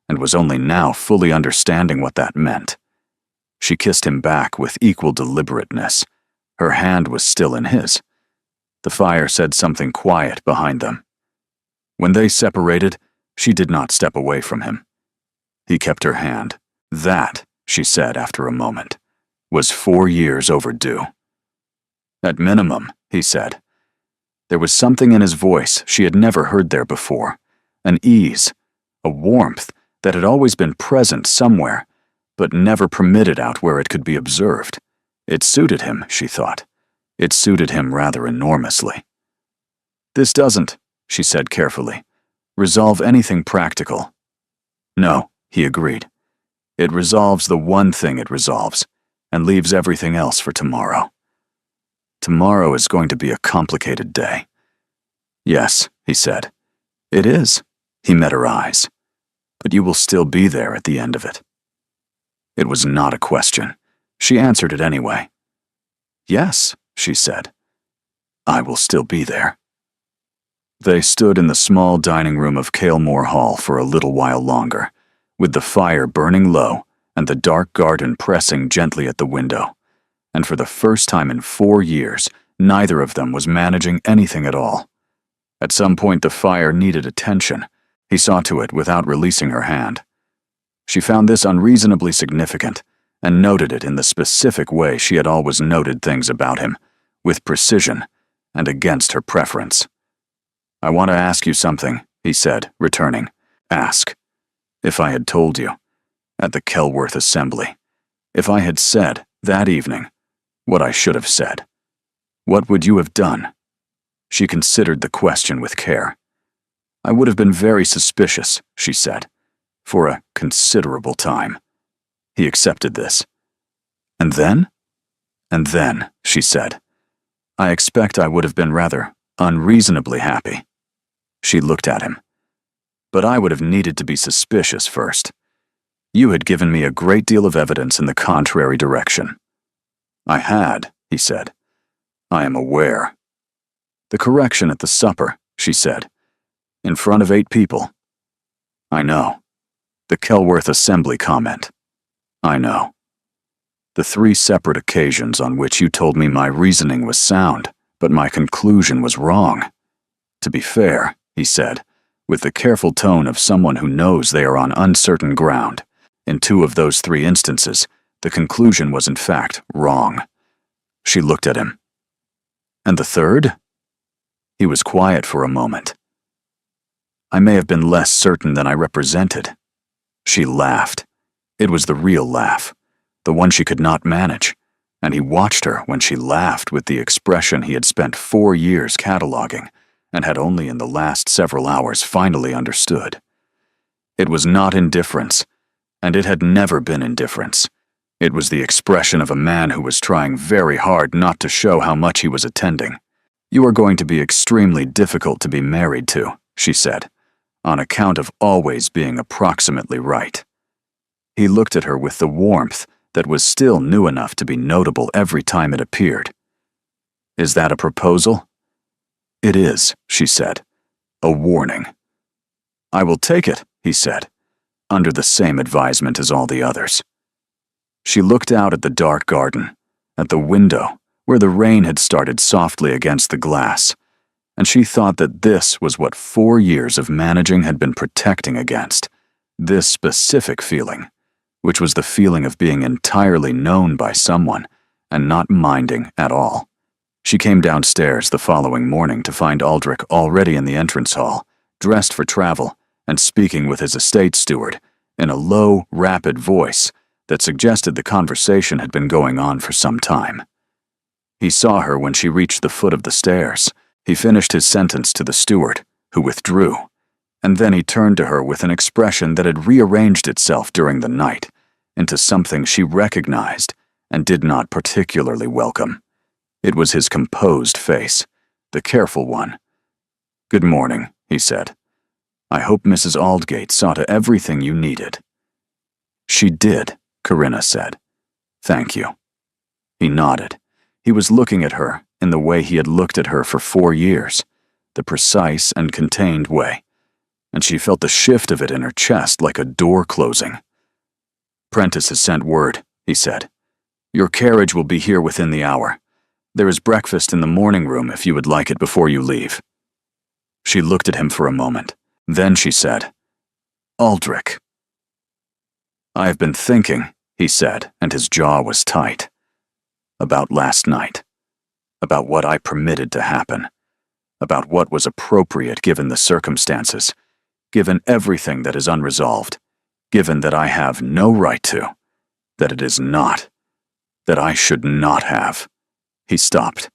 S1: and was only now fully understanding what that meant. She kissed him back with equal deliberateness. Her hand was still in his. The fire said something quiet behind them. When they separated, she did not step away from him. He kept her hand. That, she said after a moment, was 4 years overdue. At minimum, he said. There was something in his voice she had never heard there before, an ease, a warmth that had always been present somewhere, but never permitted out where it could be observed. It suited him, she thought. It suited him rather enormously. This doesn't, she said carefully, resolve anything practical. No, he agreed. It resolves the one thing it resolves, and leaves everything else for tomorrow. Tomorrow is going to be a complicated day. Yes, he said. It is. He met her eyes. But you will still be there at the end of it. It was not a question. She answered it anyway. Yes, she said. I will still be there. They stood in the small dining room of Kalemore Hall for a little while longer, with the fire burning low and the dark garden pressing gently at the window. And for the first time in 4 years, neither of them was managing anything at all. At some point the fire needed attention. He saw to it without releasing her hand. She found this unreasonably significant, and noted it in the specific way she had always noted things about him, with precision, and against her preference. I want to ask you something, he said, returning. Ask. If I had told you, at the Kelworth Assembly, if I had said, that evening, what I should have said, what would you have done? She considered the question with care. I would have been very suspicious, she said, for a considerable time. He accepted this. And then? And then, she said, I expect I would have been rather unreasonably happy. She looked at him. But I would have needed to be suspicious first. You had given me a great deal of evidence in the contrary direction. I had, he said. I am aware. The correction at the supper, she said. In front of 8 people. I know. The Kelworth Assembly comment. I know. The 3 separate occasions on which you told me my reasoning was sound, but my conclusion was wrong. To be fair, he said, with the careful tone of someone who knows they are on uncertain ground, in 2 of those 3 instances, the conclusion was in fact wrong. She looked at him. And the 3rd? He was quiet for a moment. I may have been less certain than I represented. She laughed. It was the real laugh, the one she could not manage, and he watched her when she laughed with the expression he had spent 4 years cataloging and had only in the last several hours finally understood. It was not indifference, and it had never been indifference. It was the expression of a man who was trying very hard not to show how much he was attending. You are going to be extremely difficult to be married to, she said, on account of always being approximately right. He looked at her with the warmth that was still new enough to be notable every time it appeared. Is that a proposal? It is, she said. A warning. I will take it, he said, under the same advisement as all the others. She looked out at the dark garden, at the window where the rain had started softly against the glass, and she thought that this was what 4 years of managing had been protecting against, this specific feeling, which was the feeling of being entirely known by someone and not minding at all. She came downstairs the following morning to find Aldrich already in the entrance hall, dressed for travel, and speaking with his estate steward in a low, rapid voice that suggested the conversation had been going on for some time. He saw her when she reached the foot of the stairs. He finished his sentence to the steward, who withdrew, and then he turned to her with an expression that had rearranged itself during the night into something she recognized and did not particularly welcome. It was his composed face, the careful one. Good morning, he said. I hope Mrs. Aldgate saw to everything you needed. She did, Corinna said. Thank you. He nodded. He was looking at her in the way he had looked at her for 4 years, the precise and contained way, and she felt the shift of it in her chest like a door closing. Prentice has sent word, he said. Your carriage will be here within the hour. There is breakfast in the morning room if you would like it before you leave. She looked at him for a moment. Then she said, Aldrich. I have been thinking, he said, and his jaw was tight. About last night. About what I permitted to happen. About what was appropriate given the circumstances. Given everything that is unresolved. Given that I have no right to. That it is not. That I should not have. He stopped.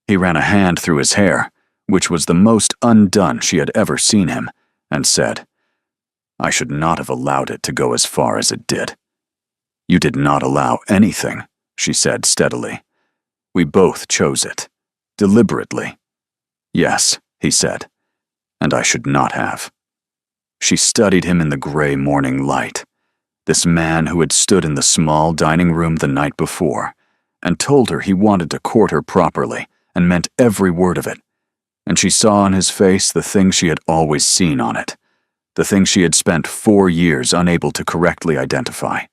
S1: He ran a hand through his hair, which was the most undone she had ever seen him, and said, I should not have allowed it to go as far as it did. You did not allow anything, she said steadily. We both chose it, deliberately. Yes, he said, and I should not have. She studied him in the gray morning light, this man who had stood in the small dining room the night before, and told her he wanted to court her properly and meant every word of it, and she saw on his face the thing she had always seen on it, the thing she had spent 4 years unable to correctly identify.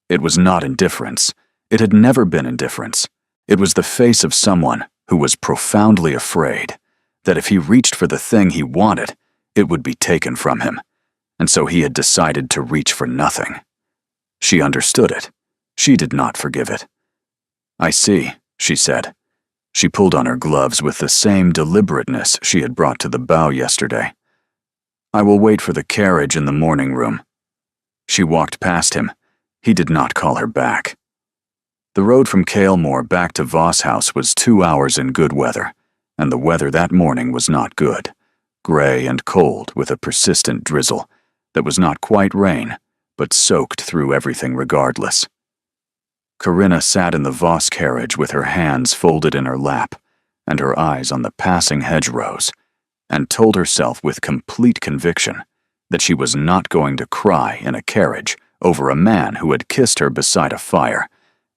S1: It was not indifference. It had never been indifference. It was the face of someone who was profoundly afraid that if he reached for the thing he wanted, it would be taken from him, and so he had decided to reach for nothing. She understood it. She did not forgive it. I see, she said. She pulled on her gloves with the same deliberateness she had brought to the bow yesterday. I will wait for the carriage in the morning room. She walked past him. He did not call her back. The road from Kalemore back to Voss House was 2 hours in good weather, and the weather that morning was not good, gray and cold with a persistent drizzle that was not quite rain, but soaked through everything regardless. Corinna sat in the Voss carriage with her hands folded in her lap and her eyes on the passing hedgerows, and told herself with complete conviction that she was not going to cry in a carriage over a man who had kissed her beside a fire,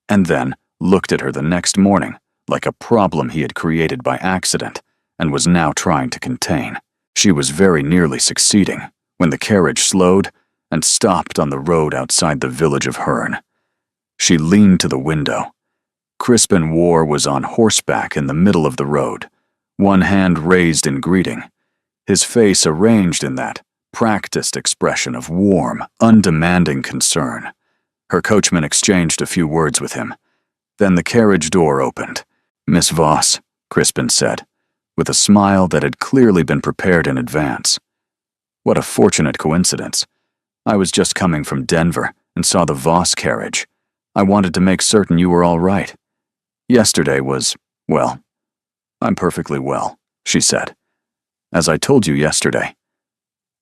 S1: and then looked at her the next morning like a problem he had created by accident and was now trying to contain. She was very nearly succeeding when the carriage slowed and stopped on the road outside the village of Herne. She leaned to the window. Crispin War was on horseback in the middle of the road, one hand raised in greeting, his face arranged in that practiced expression of warm, undemanding concern. Her coachman exchanged a few words with him. Then the carriage door opened. "Miss Voss," Crispin said, with a smile that had clearly been prepared in advance. "What a fortunate coincidence. I was just coming from Denver and saw the Voss carriage. I wanted to make certain you were all right. Yesterday was, well, I'm perfectly well," she said. "As I told you yesterday."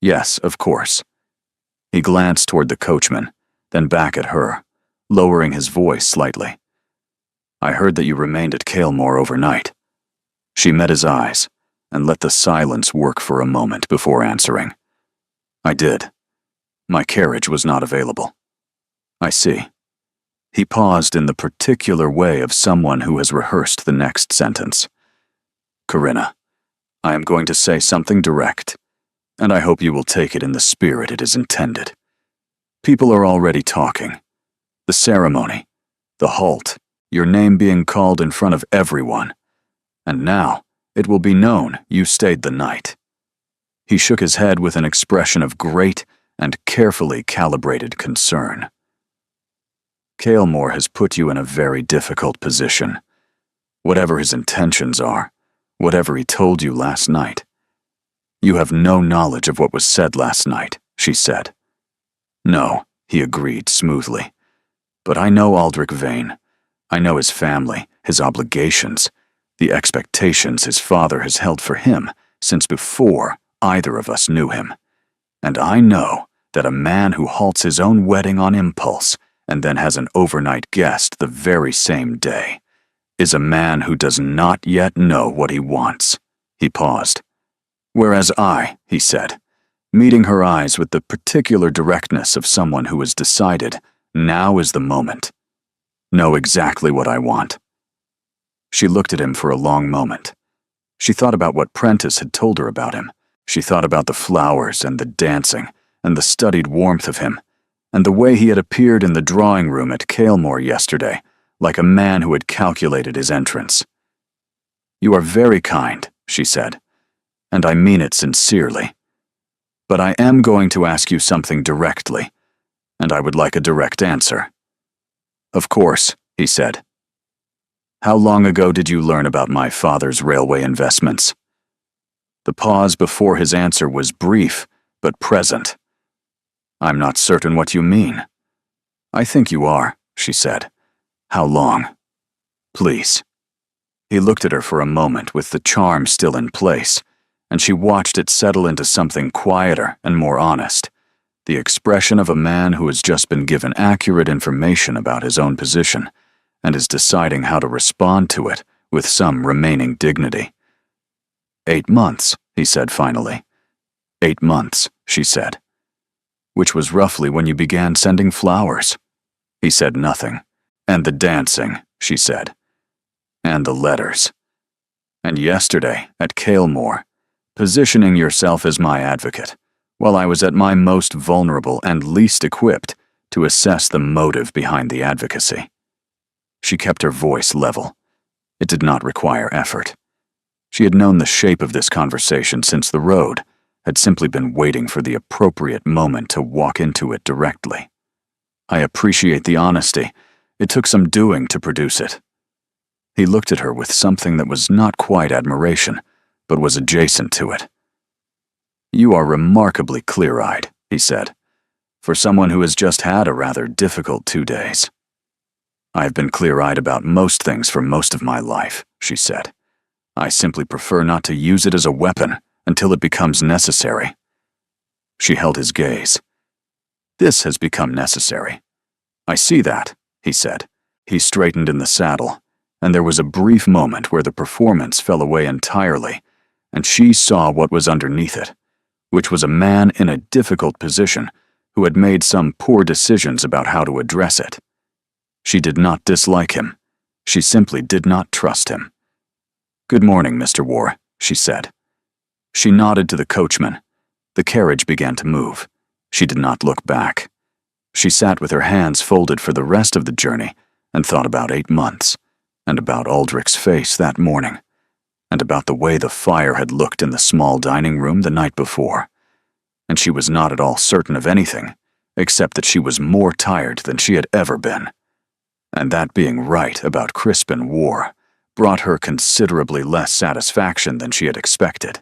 S1: "Yes, of course." He glanced toward the coachman, then back at her, lowering his voice slightly. "I heard that you remained at Kalemore overnight." She met his eyes and let the silence work for a moment before answering. "I did. My carriage was not available." "I see." He paused in the particular way of someone who has rehearsed the next sentence. "Corinna, I am going to say something direct, and I hope you will take it in the spirit it is intended. People are already talking. The ceremony, the halt, your name being called in front of everyone, and now it will be known you stayed the night." He shook his head with an expression of great and carefully calibrated concern. "Kalemore has put you in a very difficult position. Whatever his intentions are, whatever he told you last night. You have no knowledge of what was said last night," she said. "No," he agreed smoothly. "But I know Aldrich Vane. I know his family, his obligations, the expectations his father has held for him since before either of us knew him. And I know that a man who halts his own wedding on impulse and then has an overnight guest the very same day is a man who does not yet know what he wants." He paused. "Whereas I," he said, meeting her eyes with the particular directness of someone who has decided, now is the moment, "know exactly what I want." She looked at him for a long moment. She thought about what Prentice had told her about him. She thought about the flowers and the dancing and the studied warmth of him, and the way he had appeared in the drawing room at Kalemore yesterday, like a man who had calculated his entrance. "You are very kind," she said, "and I mean it sincerely. But I am going to ask you something directly, and I would like a direct answer." "Of course," he said. "How long ago did you learn about my father's railway investments?" The pause before his answer was brief, but present. "I'm not certain what you mean." "I think you are," she said. "How long?" "Please." He looked at her for a moment with the charm still in place, and she watched it settle into something quieter and more honest, the expression of a man who has just been given accurate information about his own position and is deciding how to respond to it with some remaining dignity. 8 months, he said finally. 8 months, she said. "Which was roughly when you began sending flowers." He said nothing. "And the dancing," she said. "And the letters. And yesterday, at Kalemore, positioning yourself as my advocate, while I was at my most vulnerable and least equipped to assess the motive behind the advocacy." She kept her voice level. It did not require effort. She had known the shape of this conversation since the road, had simply been waiting for the appropriate moment to walk into it directly. "I appreciate the honesty. It took some doing to produce it." He looked at her with something that was not quite admiration, but was adjacent to it. "You are remarkably clear-eyed," he said, "for someone who has just had a rather difficult 2 days." "I have been clear-eyed about most things for most of my life," she said. "I simply prefer not to use it as a weapon until it becomes necessary." She held his gaze. "This has become necessary." "I see that," he said. He straightened in the saddle, and there was a brief moment where the performance fell away entirely, and she saw what was underneath it, which was a man in a difficult position who had made some poor decisions about how to address it. She did not dislike him. She simply did not trust him. "Good morning, Mr. War," she said. She nodded to the coachman. The carriage began to move. She did not look back. She sat with her hands folded for the rest of the journey and thought about 8 months, and about Aldrich's face that morning, and about the way the fire had looked in the small dining room the night before. And she was not at all certain of anything, except that she was more tired than she had ever been. And that being right about Crispin War brought her considerably less satisfaction than she had expected.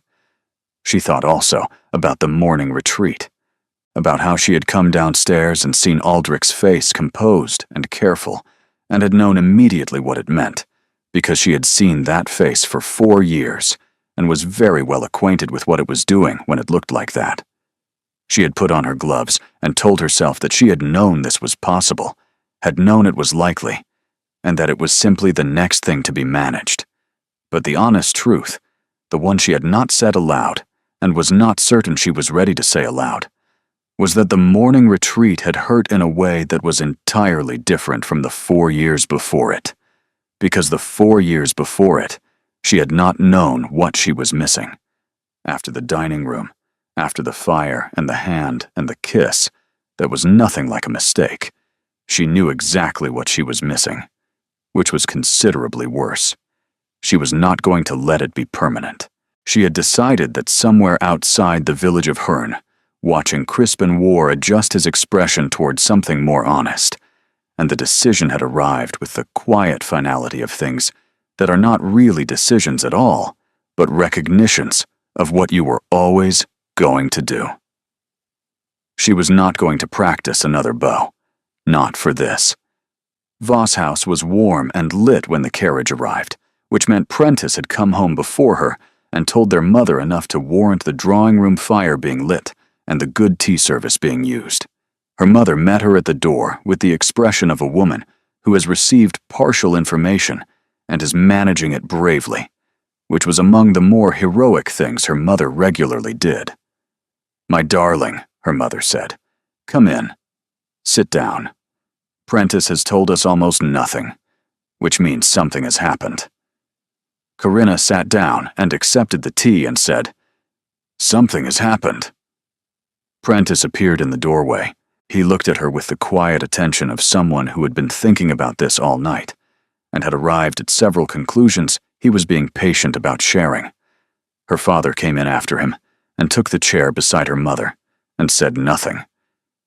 S1: She thought also about the morning retreat, about how she had come downstairs and seen Aldrich's face composed and careful, and had known immediately what it meant, because she had seen that face for 4 years and was very well acquainted with what it was doing when it looked like that. She had put on her gloves and told herself that she had known this was possible, had known it was likely, and that it was simply the next thing to be managed. But the honest truth, the one she had not said aloud, and was not certain she was ready to say aloud, was that the morning retreat had hurt in a way that was entirely different from the 4 years before it, because the 4 years before it, she had not known what she was missing. After the dining room, after the fire and the hand and the kiss, there was nothing like a mistake. She knew exactly what she was missing, which was considerably worse. She was not going to let it be permanent. She had decided that somewhere outside the village of Herne, watching Crispin War adjust his expression toward something more honest, and the decision had arrived with the quiet finality of things that are not really decisions at all, but recognitions of what you were always going to do. She was not going to practice another bow, not for this. Voss House was warm and lit when the carriage arrived, which meant Prentiss had come home before her and told their mother enough to warrant the drawing-room fire being lit and the good tea service being used. Her mother met her at the door with the expression of a woman who has received partial information and is managing it bravely, which was among the more heroic things her mother regularly did. "My darling," her mother said, "come in. Sit down. Prentiss has told us almost nothing, which means something has happened." Corinna sat down and accepted the tea and said, "Something has happened." Prentiss appeared in the doorway. He looked at her with the quiet attention of someone who had been thinking about this all night, and had arrived at several conclusions he was being patient about sharing. Her father came in after him, and took the chair beside her mother, and said nothing,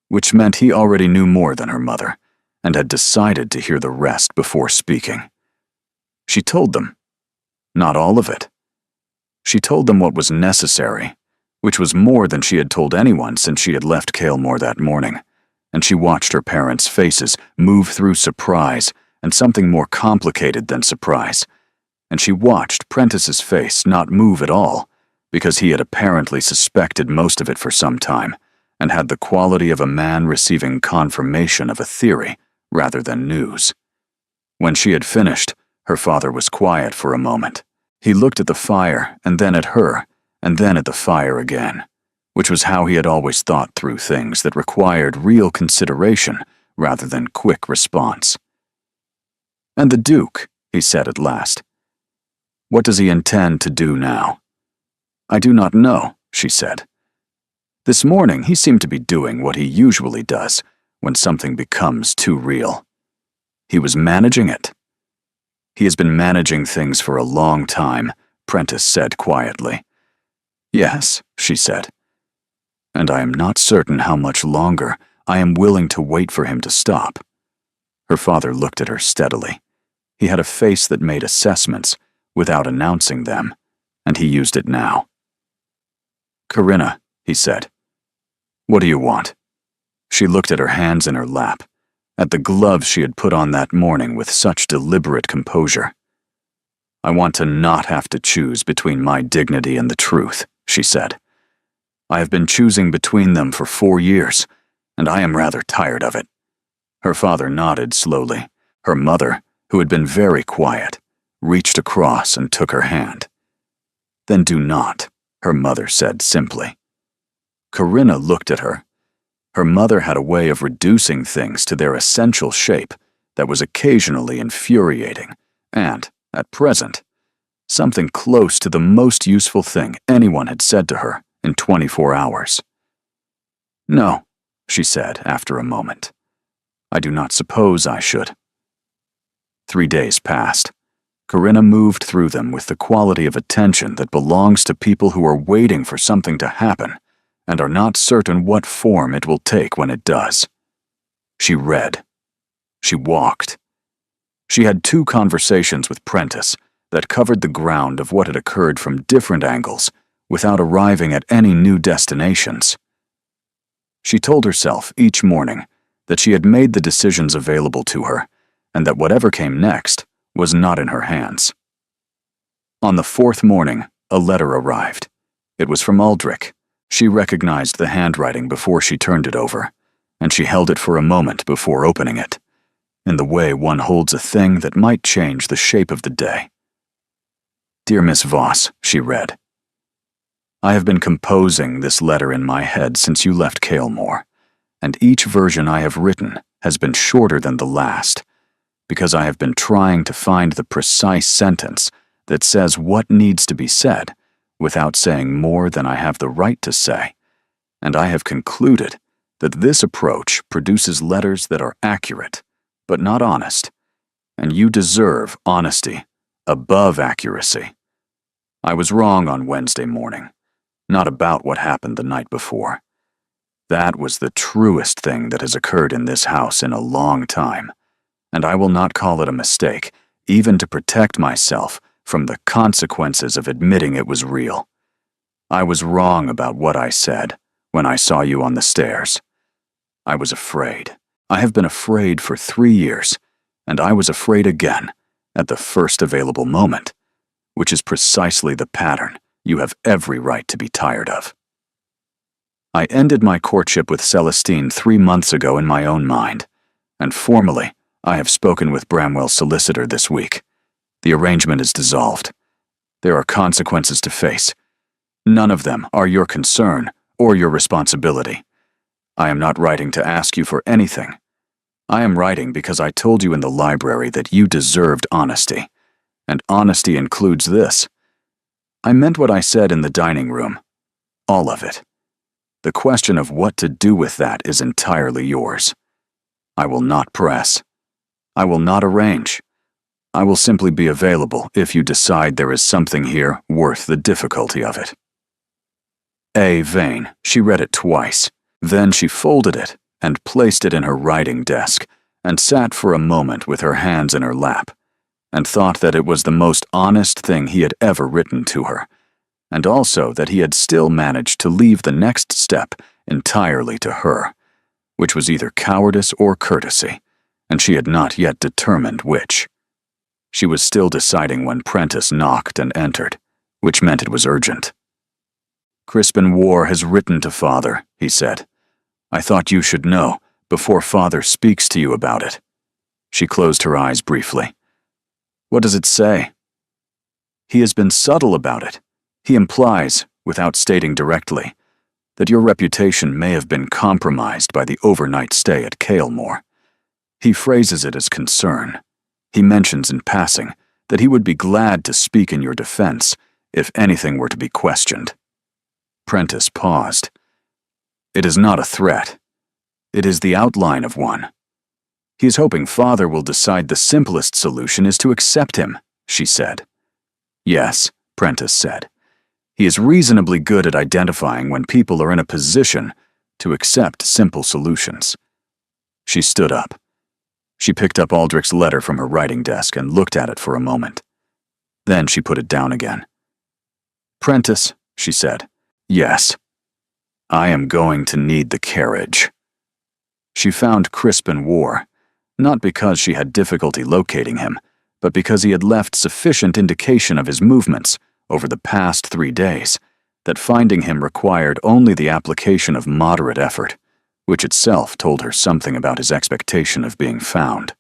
S1: which meant he already knew more than her mother, and had decided to hear the rest before speaking. She told them. Not all of it. She told them what was necessary, which was more than she had told anyone since she had left Kalemore that morning, and she watched her parents' faces move through surprise and something more complicated than surprise, and she watched Prentiss's face not move at all, because he had apparently suspected most of it for some time, and had the quality of a man receiving confirmation of a theory rather than news. When she had finished, her father was quiet for a moment. He looked at the fire, and then at her, and then at the fire again, which was how he had always thought through things that required real consideration rather than quick response. "And the Duke," he said at last. "What does he intend to do now?" "I do not know," she said. "This morning he seemed to be doing what he usually does when something becomes too real. He was managing it." "He has been managing things for a long time," Prentiss said quietly. "Yes," she said. "And I am not certain how much longer I am willing to wait for him to stop." Her father looked at her steadily. He had a face that made assessments without announcing them, and he used it now. "Corinna," he said, "what do you want?" She looked at her hands in her lap, at the gloves she had put on that morning with such deliberate composure. "I want to not have to choose between my dignity and the truth," she said. "I have been choosing between them for 4 years, and I am rather tired of it." Her father nodded slowly. Her mother, who had been very quiet, reached across and took her hand. "Then do not," her mother said simply. Corinna looked at her. Her mother had a way of reducing things to their essential shape that was occasionally infuriating, and, at present, something close to the most useful thing anyone had said to her in 24 hours. "No," she said after a moment. "I do not suppose I should." 3 days passed. Corinna moved through them with the quality of attention that belongs to people who are waiting for something to happen and are not certain what form it will take when it does. She read. She walked. She had 2 conversations with Prentice that covered the ground of what had occurred from different angles without arriving at any new destinations. She told herself each morning that she had made the decisions available to her and that whatever came next was not in her hands. On the 4th morning, a letter arrived. It was from Aldrich. She recognized the handwriting before she turned it over, and she held it for a moment before opening it, in the way one holds a thing that might change the shape of the day. "Dear Miss Voss," she read, "I have been composing this letter in my head since you left Kalemore, and each version I have written has been shorter than the last, because I have been trying to find the precise sentence that says what needs to be said without saying more than I have the right to say, and I have concluded that this approach produces letters that are accurate, but not honest, and you deserve honesty above accuracy. I was wrong on Wednesday morning, not about what happened the night before. That was the truest thing that has occurred in this house in a long time, and I will not call it a mistake, even to protect myself from the consequences of admitting it was real. I was wrong about what I said when I saw you on the stairs. I was afraid. I have been afraid for 3 years, and I was afraid again at the first available moment, which is precisely the pattern you have every right to be tired of. I ended my courtship with Celestine 3 months ago in my own mind, and formally, I have spoken with Bramwell's solicitor this week. The arrangement is dissolved. There are consequences to face. None of them are your concern or your responsibility. I am not writing to ask you for anything. I am writing because I told you in the library that you deserved honesty, and honesty includes this. I meant what I said in the dining room. All of it. The question of what to do with that is entirely yours. I will not press. I will not arrange. I will simply be available if you decide there is something here worth the difficulty of it." Vain. She read it twice. Then she folded it and placed it in her writing desk and sat for a moment with her hands in her lap and thought that it was the most honest thing he had ever written to her, and also that he had still managed to leave the next step entirely to her, which was either cowardice or courtesy, and she had not yet determined which. She was still deciding when Prentice knocked and entered, which meant it was urgent. "Crispin War has written to Father," he said. "I thought you should know before Father speaks to you about it." She closed her eyes briefly. "What does it say?" "He has been subtle about it. He implies, without stating directly, that your reputation may have been compromised by the overnight stay at Kalemore. He phrases it as concern. He mentions in passing that he would be glad to speak in your defense if anything were to be questioned." Prentice paused. "It is not a threat. It is the outline of one. He is hoping Father will decide the simplest solution is to accept him," she said. "Yes," Prentice said. "He is reasonably good at identifying when people are in a position to accept simple solutions." She stood up. She picked up Aldrich's letter from her writing desk and looked at it for a moment. Then she put it down again. "Prentice," she said. "Yes. I am going to need the carriage." She found Crispin War, not because she had difficulty locating him, but because he had left sufficient indication of his movements over the past 3 days that finding him required only the application of moderate effort, which itself told her something about his expectation of being found.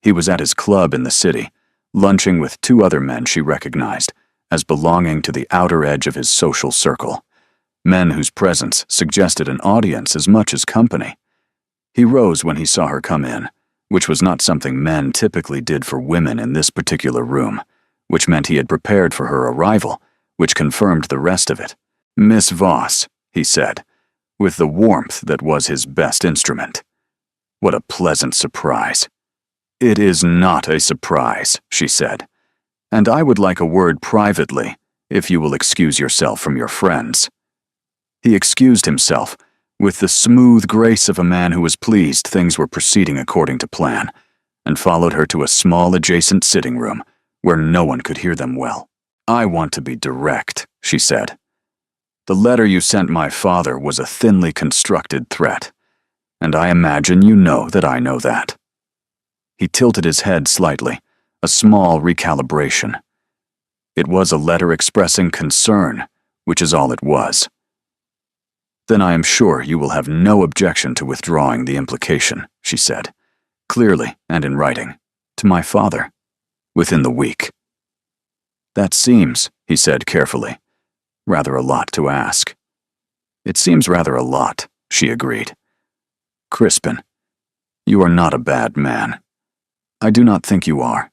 S1: He was at his club in the city, lunching with 2 other men she recognized as belonging to the outer edge of his social circle, men whose presence suggested an audience as much as company. He rose when he saw her come in, which was not something men typically did for women in this particular room, which meant he had prepared for her arrival, which confirmed the rest of it. "Miss Voss," he said, with the warmth that was his best instrument. What a pleasant surprise. "It is not a surprise," she said, "and I would like a word privately, if you will excuse yourself from your friends." He excused himself, with the smooth grace of a man who was pleased things were proceeding according to plan, and followed her to a small adjacent sitting room, where no one could hear them well. "I want to be direct," she said. "The letter you sent my father was a thinly constructed threat, and I imagine you know that I know that." He tilted his head slightly, a small recalibration. It was a letter expressing concern, which is all it was. "Then I am sure you will have no objection to withdrawing the implication," she said, clearly and in writing, "to my father, within the week." "That seems," he said carefully, "rather a lot to ask." "It seems rather a lot," she agreed. "Crispin, you are not a bad man. I do not think you are.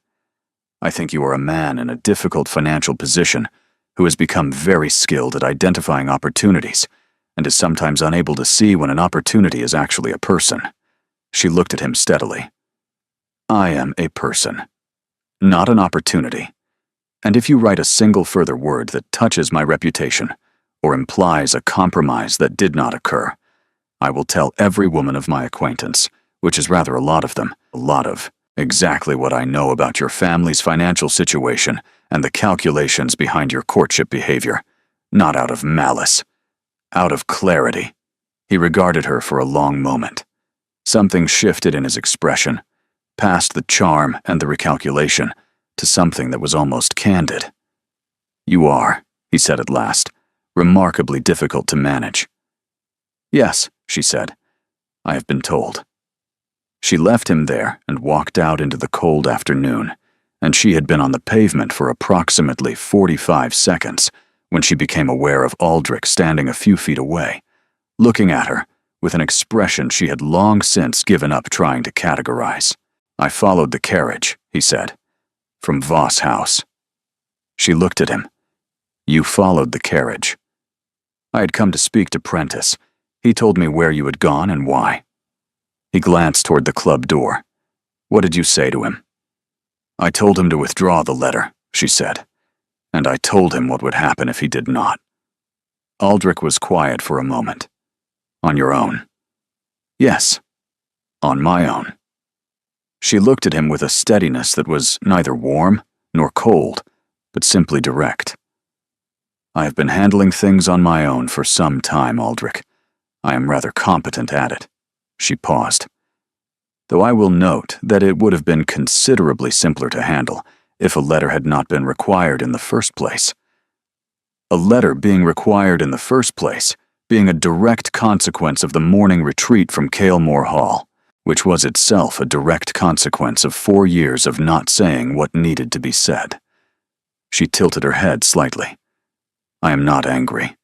S1: I think you are a man in a difficult financial position who has become very skilled at identifying opportunities and is sometimes unable to see when an opportunity is actually a person." She looked at him steadily. "I am a person, not an opportunity. And if you write a single further word that touches my reputation or implies a compromise that did not occur, I will tell every woman of my acquaintance, which is rather a lot of them, exactly what I know about your family's financial situation and the calculations behind your courtship behavior, not out of malice. Out of clarity." He regarded her for a long moment. Something shifted in his expression, past the charm and the recalculation, to something that was almost candid. "You are," he said at last, "remarkably difficult to manage." "Yes," she said, "I have been told." She left him there and walked out into the cold afternoon, and she had been on the pavement for approximately 45 seconds when she became aware of Aldrich standing a few feet away, looking at her with an expression she had long since given up trying to categorize. "I followed the carriage," he said, "from Voss House." She looked at him. "You followed the carriage." "I had come to speak to Prentice. He told me where you had gone and why." He glanced toward the club door. "What did you say to him?" "I told him to withdraw the letter," she said, "and I told him what would happen if he did not." Aldrich was quiet for a moment. "On your own?" "Yes, on my own." She looked at him with a steadiness that was neither warm nor cold, but simply direct. "I have been handling things on my own for some time, Aldrich. I am rather competent at it." She paused. "Though I will note that it would have been considerably simpler to handle if a letter had not been required in the first place. A letter being required in the first place being a direct consequence of the morning retreat from Kalemore Hall, which was itself a direct consequence of 4 years of not saying what needed to be said." She tilted her head slightly. "I am not angry.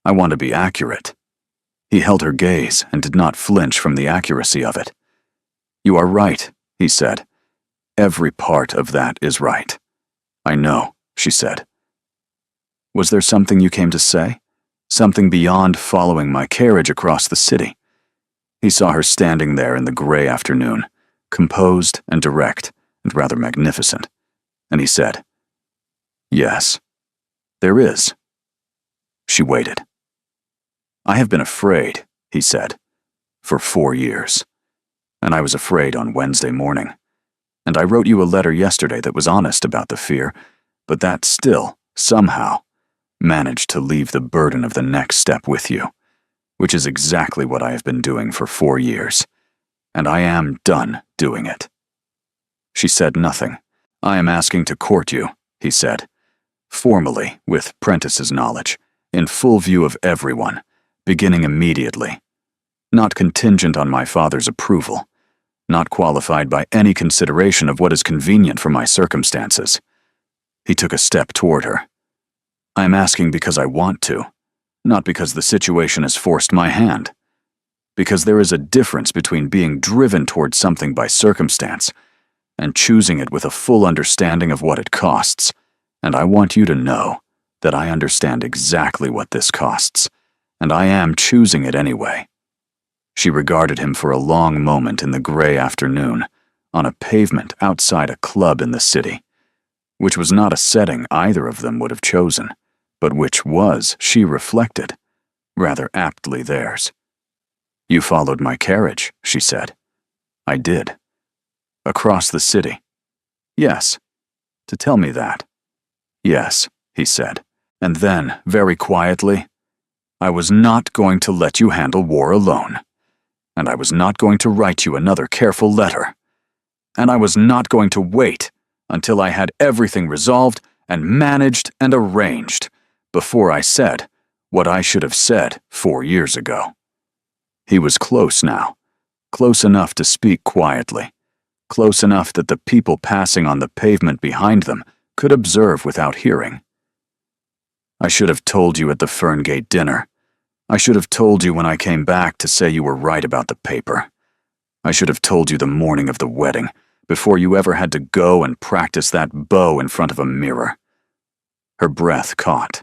S1: I want to be accurate." He held her gaze and did not flinch from the accuracy of it. "You are right," he said. "Every part of that is right." "I know," she said. "Was there something you came to say? Something beyond following my carriage across the city?" He saw her standing there in the gray afternoon, composed and direct and rather magnificent, and he said, "Yes, there is." She waited. "I have been afraid," he said, "for 4 years. And I was afraid on Wednesday morning. And I wrote you a letter yesterday that was honest about the fear, but that still, somehow, managed to leave the burden of the next step with you, which is exactly what I have been doing for 4 years. And I am done doing it." She said nothing. "I am asking to court you," he said, "formally, with Prentice's knowledge, in full view of everyone, beginning immediately. Not contingent on my father's approval, not qualified by any consideration of what is convenient for my circumstances." He took a step toward her. "I am asking because I want to, not because the situation has forced my hand. because there is a difference between being driven towards something by circumstance and choosing it with a full understanding of what it costs, and I want you to know that I understand exactly what this costs, and I am choosing it anyway." She regarded him for a long moment in the gray afternoon, on a pavement outside a club in the city, which was not a setting either of them would have chosen, but which was, she reflected, rather aptly theirs. "You followed my carriage," she said. "I did." "Across the city?" "Yes." "To tell me that?" "Yes," he said. And then, very quietly, "I was not going to let you handle war alone. And I was not going to write you another careful letter. And I was not going to wait until I had everything resolved and managed and arranged before I said what I should have said 4 years ago." He was close now, close enough to speak quietly, close enough that the people passing on the pavement behind them could observe without hearing. "I should have told you at the Ferngate dinner. I should have told you when I came back to say you were right about the paper. I should have told you the morning of the wedding, before you ever had to go and practice that bow in front of a mirror." Her breath caught.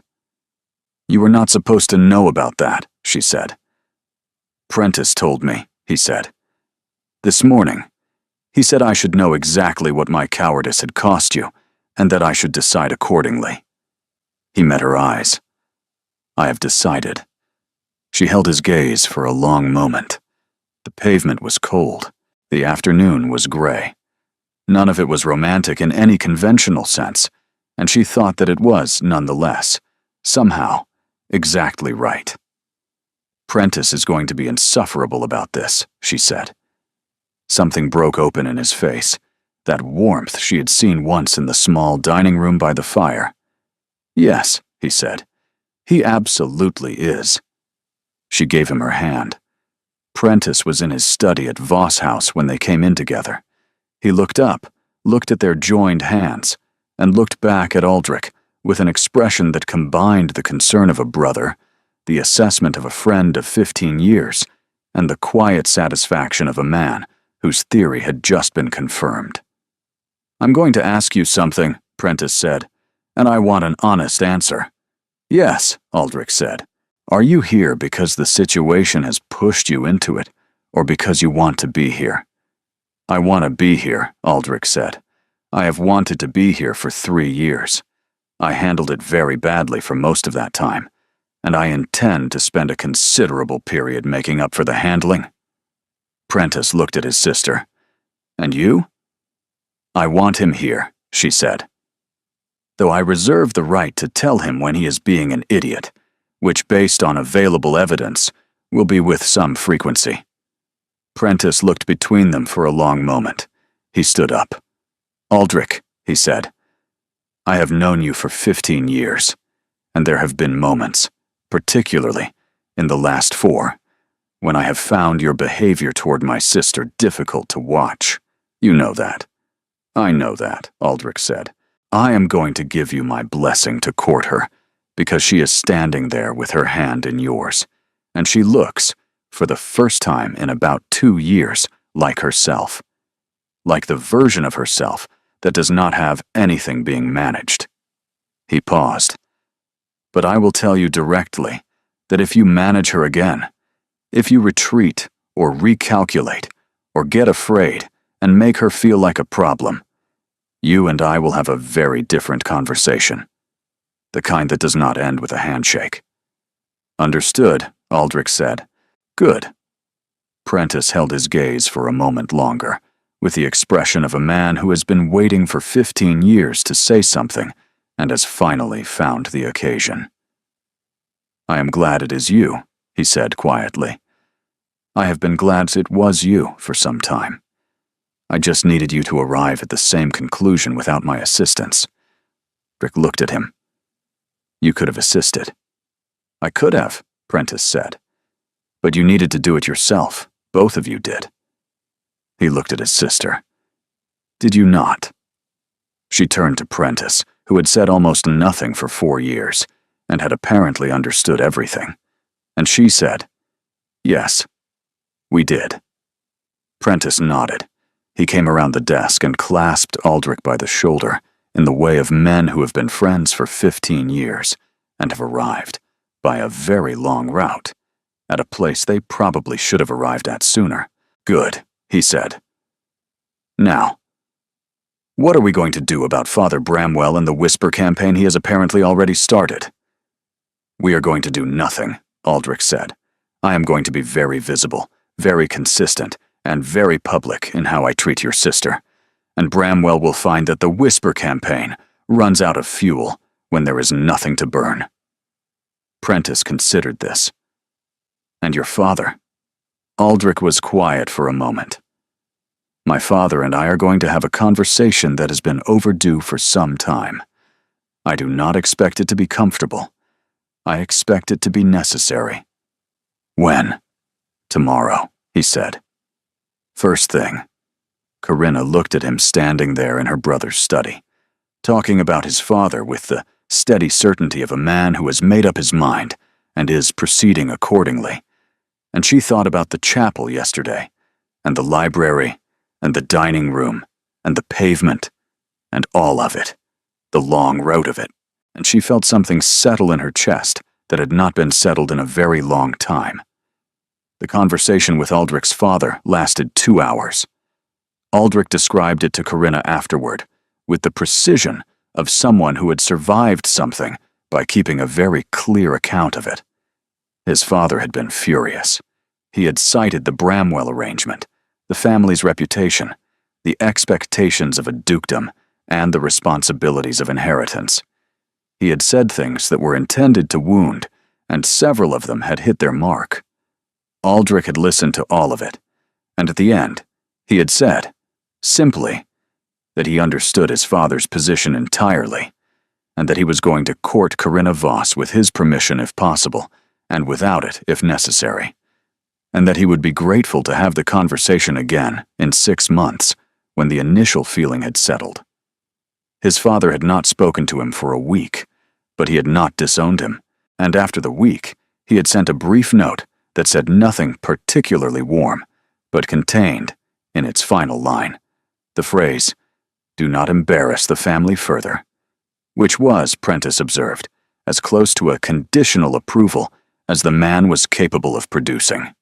S1: "You were not supposed to know about that," she said. "Prentice told me," he said. "This morning. He said I should know exactly what my cowardice had cost you, and that I should decide accordingly." He met her eyes. "I have decided." She held his gaze for a long moment. The pavement was cold. The afternoon was gray. None of it was romantic in any conventional sense, and she thought that it was, nonetheless, somehow, exactly right. "Prentice is going to be insufferable about this," she said. Something broke open in his face, that warmth she had seen once in the small dining room by the fire. "Yes," he said. "He absolutely is." She gave him her hand. Prentice was in his study at Voss House when they came in together. He looked up, looked at their joined hands, and looked back at Aldrich with an expression that combined the concern of a brother, the assessment of a friend of 15 years, and the quiet satisfaction of a man whose theory had just been confirmed. "I'm going to ask you something," Prentice said, "and I want an honest answer." "Yes," Aldrich said. "Are you here because the situation has pushed you into it, or because you want to be here?" "I want to be here," Aldrich said. "I have wanted to be here for 3 years. I handled it very badly for most of that time, and I intend to spend a considerable period making up for the handling." Prentice looked at his sister. "And you?" "I want him here," she said. "Though I reserve the right to tell him when he is being an idiot, which, based on available evidence, will be with some frequency." Prentice looked between them for a long moment. He stood up. "Aldrich," he said, "I have known you for 15 years, and there have been moments, particularly in the last 4, when I have found your behavior toward my sister difficult to watch. You know that." "I know that," Aldrich said. "I am going to give you my blessing to court her, because she is standing there with her hand in yours, and she looks, for the first time in about 2 years, like herself. Like the version of herself that does not have anything being managed." He paused. "But I will tell you directly that if you manage her again, if you retreat or recalculate or get afraid and make her feel like a problem, you and I will have a very different conversation. The kind that does not end with a handshake." "Understood," Aldrich said. "Good." Prentice held his gaze for a moment longer, with the expression of a man who has been waiting for 15 years to say something and has finally found the occasion. "I am glad it is you," he said quietly. "I have been glad it was you for some time. I just needed you to arrive at the same conclusion without my assistance." Rick looked at him. "You could have assisted." "I could have," Prentice said. "But you needed to do it yourself. Both of you did." He looked at his sister. "Did you not?" She turned to Prentice, who had said almost nothing for 4 years, and had apparently understood everything. And she said, "Yes." We did. Prentice nodded. He came around the desk and clasped Aldrich by the shoulder in the way of men who have been friends for 15 years and have arrived, by a very long route, at a place they probably should have arrived at sooner. Good, he said. Now, what are we going to do about Father Bramwell and the whisper campaign he has apparently already started? We are going to do nothing, Aldrich said. I am going to be very visible, very consistent, and very public in how I treat your sister, and Bramwell will find that the whisper campaign runs out of fuel when there is nothing to burn. Prentice considered this. And your father? Aldrich was quiet for a moment. My father and I are going to have a conversation that has been overdue for some time. I do not expect it to be comfortable. I expect it to be necessary. When? Tomorrow, he said. First thing. Corinna looked at him standing there in her brother's study, talking about his father with the steady certainty of a man who has made up his mind and is proceeding accordingly. And she thought about the chapel yesterday, and the library, and the dining room, and the pavement, and all of it, the long road of it, and she felt something settle in her chest that had not been settled in a very long time. The conversation with Aldrich's father lasted 2 hours. Aldrich described it to Corinna afterward, with the precision of someone who had survived something by keeping a very clear account of it. His father had been furious. He had cited the Bramwell arrangement, the family's reputation, the expectations of a dukedom, and the responsibilities of inheritance. He had said things that were intended to wound, and several of them had hit their mark. Aldrich had listened to all of it, and at the end, he had said, simply, that he understood his father's position entirely, and that he was going to court Corinna Voss with his permission if possible, and without it if necessary, and that he would be grateful to have the conversation again in 6 months, when the initial feeling had settled. His father had not spoken to him for a week, but he had not disowned him, and after the week, he had sent a brief note that said nothing particularly warm, but contained, in its final line, the phrase, "Do not embarrass the family further," which was, Prentice observed, as close to a conditional approval as the man was capable of producing.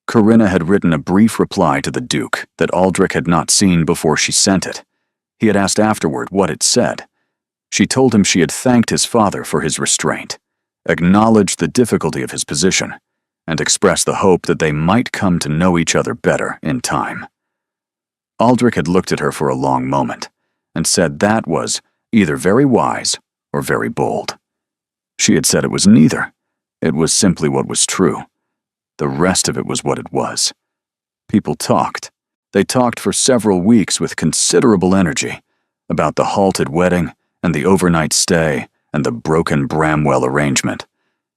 S1: Corinna had written a brief reply to the Duke that Aldrich had not seen before she sent it. He had asked afterward what it said. She told him she had thanked his father for his restraint, acknowledged the difficulty of his position, and expressed the hope that they might come to know each other better in time. Aldrich had looked at her for a long moment, and said that was either very wise or very bold. She had said it was neither. It was simply what was true. The rest of it was what it was. People talked. They talked for several weeks with considerable energy about the Halted wedding and the overnight stay and the broken Bramwell arrangement,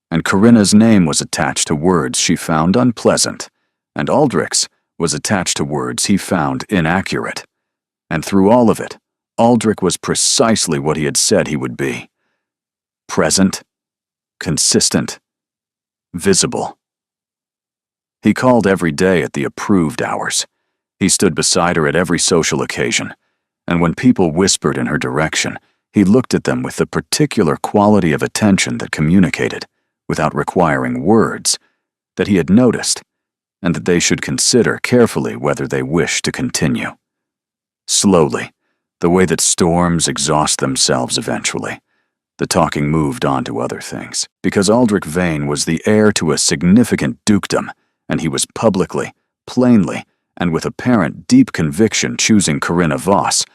S1: and Corinna's name was attached to words she found unpleasant, and Aldrich's was attached to words he found inaccurate. And through all of it, Aldrich was precisely what he had said he would be. Present, consistent, visible. He called every day at the approved hours. He stood beside her at every social occasion, and when people whispered in her direction, he looked at them with the particular quality of attention that communicated, without requiring words, that he had noticed, and that they should consider carefully whether they wished to continue. Slowly, the way that storms exhaust themselves eventually, the talking moved on to other things, because Aldrich Vane was the heir to a significant dukedom, and he was publicly, plainly, and with apparent deep conviction choosing Corinna Voss,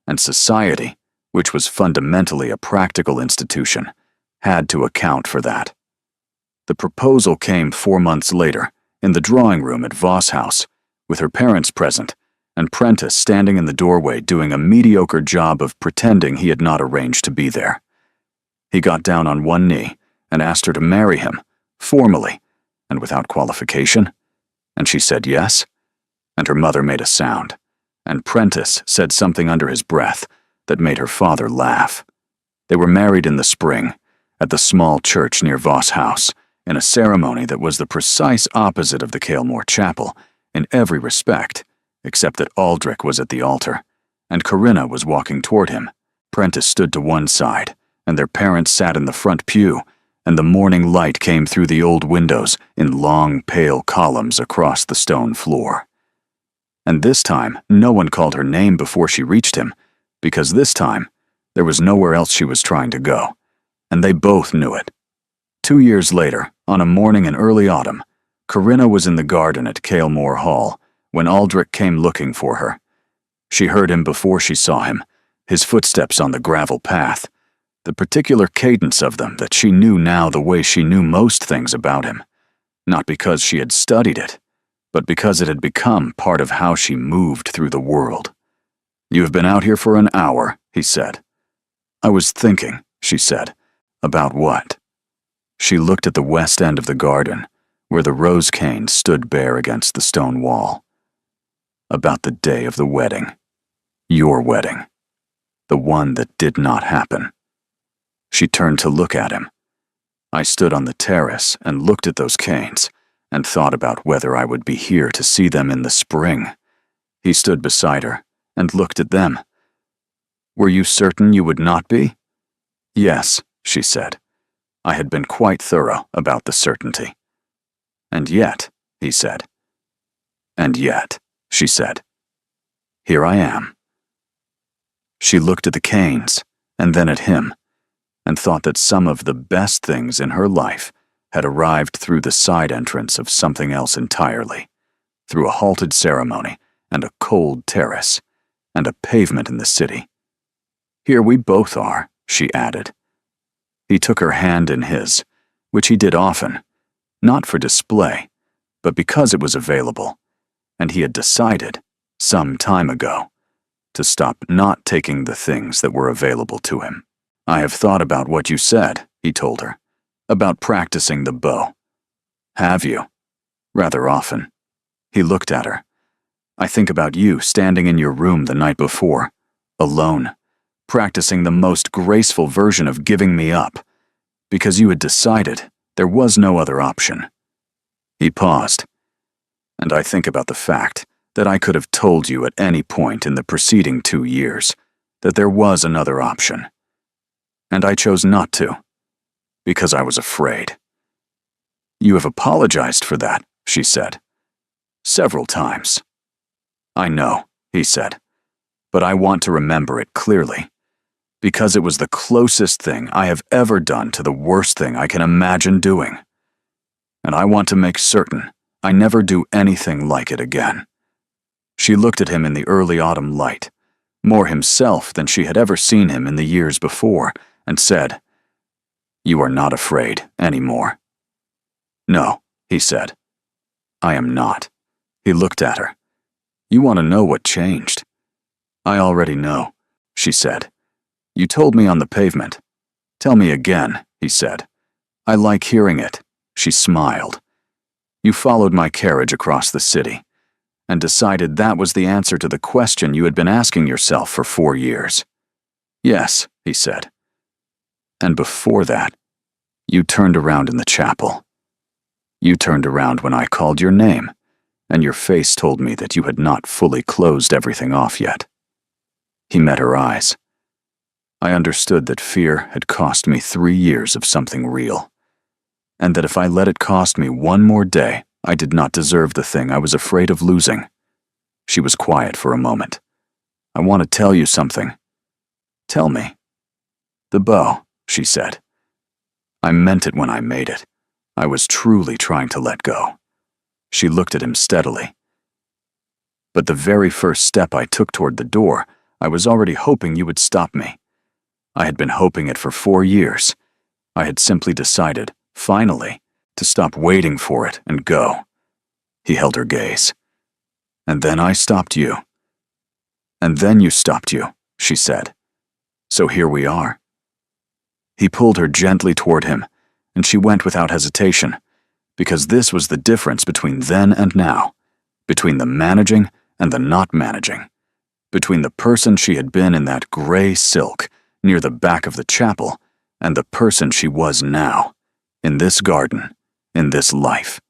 S1: and society, which was fundamentally a practical institution, had to account for that. The proposal came 4 months later, in the drawing room at Voss House, with her parents present, and Prentice standing in the doorway doing a mediocre job of pretending he had not arranged to be there. He got down on one knee and asked her to marry him, formally, and without qualification, and she said yes, and her mother made a sound, and Prentice said something under his breath that made her father laugh. They were married in the spring, at the small church near Voss House, in a ceremony that was the precise opposite of the Kalemore Chapel in every respect, except that Aldrich was at the altar, and Corinna was walking toward him. Prentice stood to one side, and their parents sat in the front pew, and the morning light came through the old windows in long, pale columns across the stone floor. And this time, no one called her name before she reached him, because this time, there was nowhere else she was trying to go, and they both knew it. 2 years later, on a morning in early autumn, Corinna was in the garden at Kalemore Hall when Aldrich came looking for her. She heard him before she saw him, his footsteps on the gravel path, the particular cadence of them that she knew now the way she knew most things about him, not because she had studied it, but because it had become part of how she moved through the world. "You have been out here for an hour," he said. "I was thinking," she said. "About what?" She looked at the west end of the garden, where the rose cane stood bare against the stone wall. "About the day of the wedding. Your wedding. The one that did not happen." She turned to look at him. I stood on the terrace and looked at those canes and thought about whether I would be here to see them in the spring. He stood beside her and looked at them. "Were you certain you would not be?" "Yes," she said. I had been quite thorough about the certainty. "And yet," he said. "And yet," she said. "Here I am." She looked at the canes and then at him, and thought that some of the best things in her life had arrived through the side entrance of something else entirely, through a halted ceremony and a cold terrace, and a pavement in the city. "Here we both are," she added. He took her hand in his, which he did often, not for display, but because it was available, and he had decided, some time ago, to stop not taking the things that were available to him. "I have thought about what you said," he told her, "about practicing the bow." "Have you?" "Rather often." He looked at her. "I think about you standing in your room the night before, alone, practicing the most graceful version of giving me up, because you had decided there was no other option." He paused. "And I think about the fact that I could have told you at any point in the preceding 2 years that there was another option. And I chose not to, because I was afraid." "You have apologized for that," she said. "Several times." "I know," he said, "but I want to remember it clearly, because it was the closest thing I have ever done to the worst thing I can imagine doing. And I want to make certain I never do anything like it again." She looked at him in the early autumn light, more himself than she had ever seen him in the years before, and said, "You are not afraid anymore." "No," he said. "I am not." He looked at her. "You want to know what changed?" "I already know," she said. "You told me on the pavement." "Tell me again," he said. "I like hearing it." She smiled. "You followed my carriage across the city, and decided that was the answer to the question you had been asking yourself for 4 years. "Yes," he said. "And before that, you turned around in the chapel. You turned around when I called your name, and your face told me that you had not fully closed everything off yet." He met her eyes. I understood that fear had cost me 3 years of something real, and that if I let it cost me one more day, I did not deserve the thing I was afraid of losing. She was quiet for a moment. "I want to tell you something." "Tell me." "The bow," she said. "I meant it when I made it. I was truly trying to let go." She looked at him steadily. "But the very first step I took toward the door, I was already hoping you would stop me. I had been hoping it for 4 years. I had simply decided, finally, to stop waiting for it and go." He held her gaze. "And then I stopped you." "And then you stopped you," she said. "So here we are." He pulled her gently toward him, and she went without hesitation, because this was the difference between then and now, between the managing and the not managing, between the person she had been in that gray silk near the back of the chapel and the person she was now, in this garden, in this life.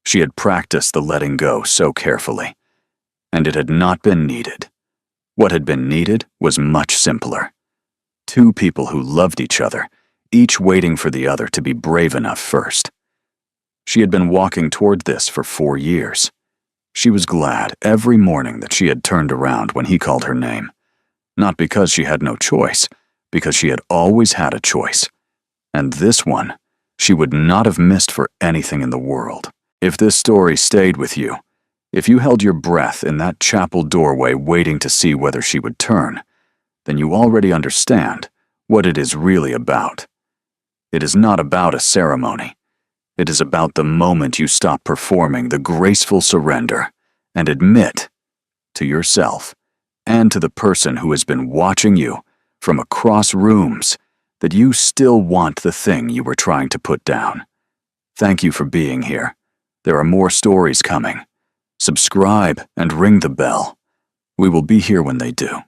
S1: She had practiced the letting go so carefully, and it had not been needed. What had been needed was much simpler. Two people who loved each other, each waiting for the other to be brave enough first. She had been walking toward this for 4 years. She was glad every morning that she had turned around when he called her name. Not because she had no choice, because she had always had a choice. And this one, she would not have missed for anything in the world. If this story stayed with you, if you held your breath in that chapel doorway waiting to see whether she would turn, then you already understand what it is really about. It is not about a ceremony. It is about the moment you stop performing the graceful surrender and admit to yourself and to the person who has been watching you from across rooms that you still want the thing you were trying to put down. Thank you for being here. There are more stories coming. Subscribe and ring the bell. We will be here when they do.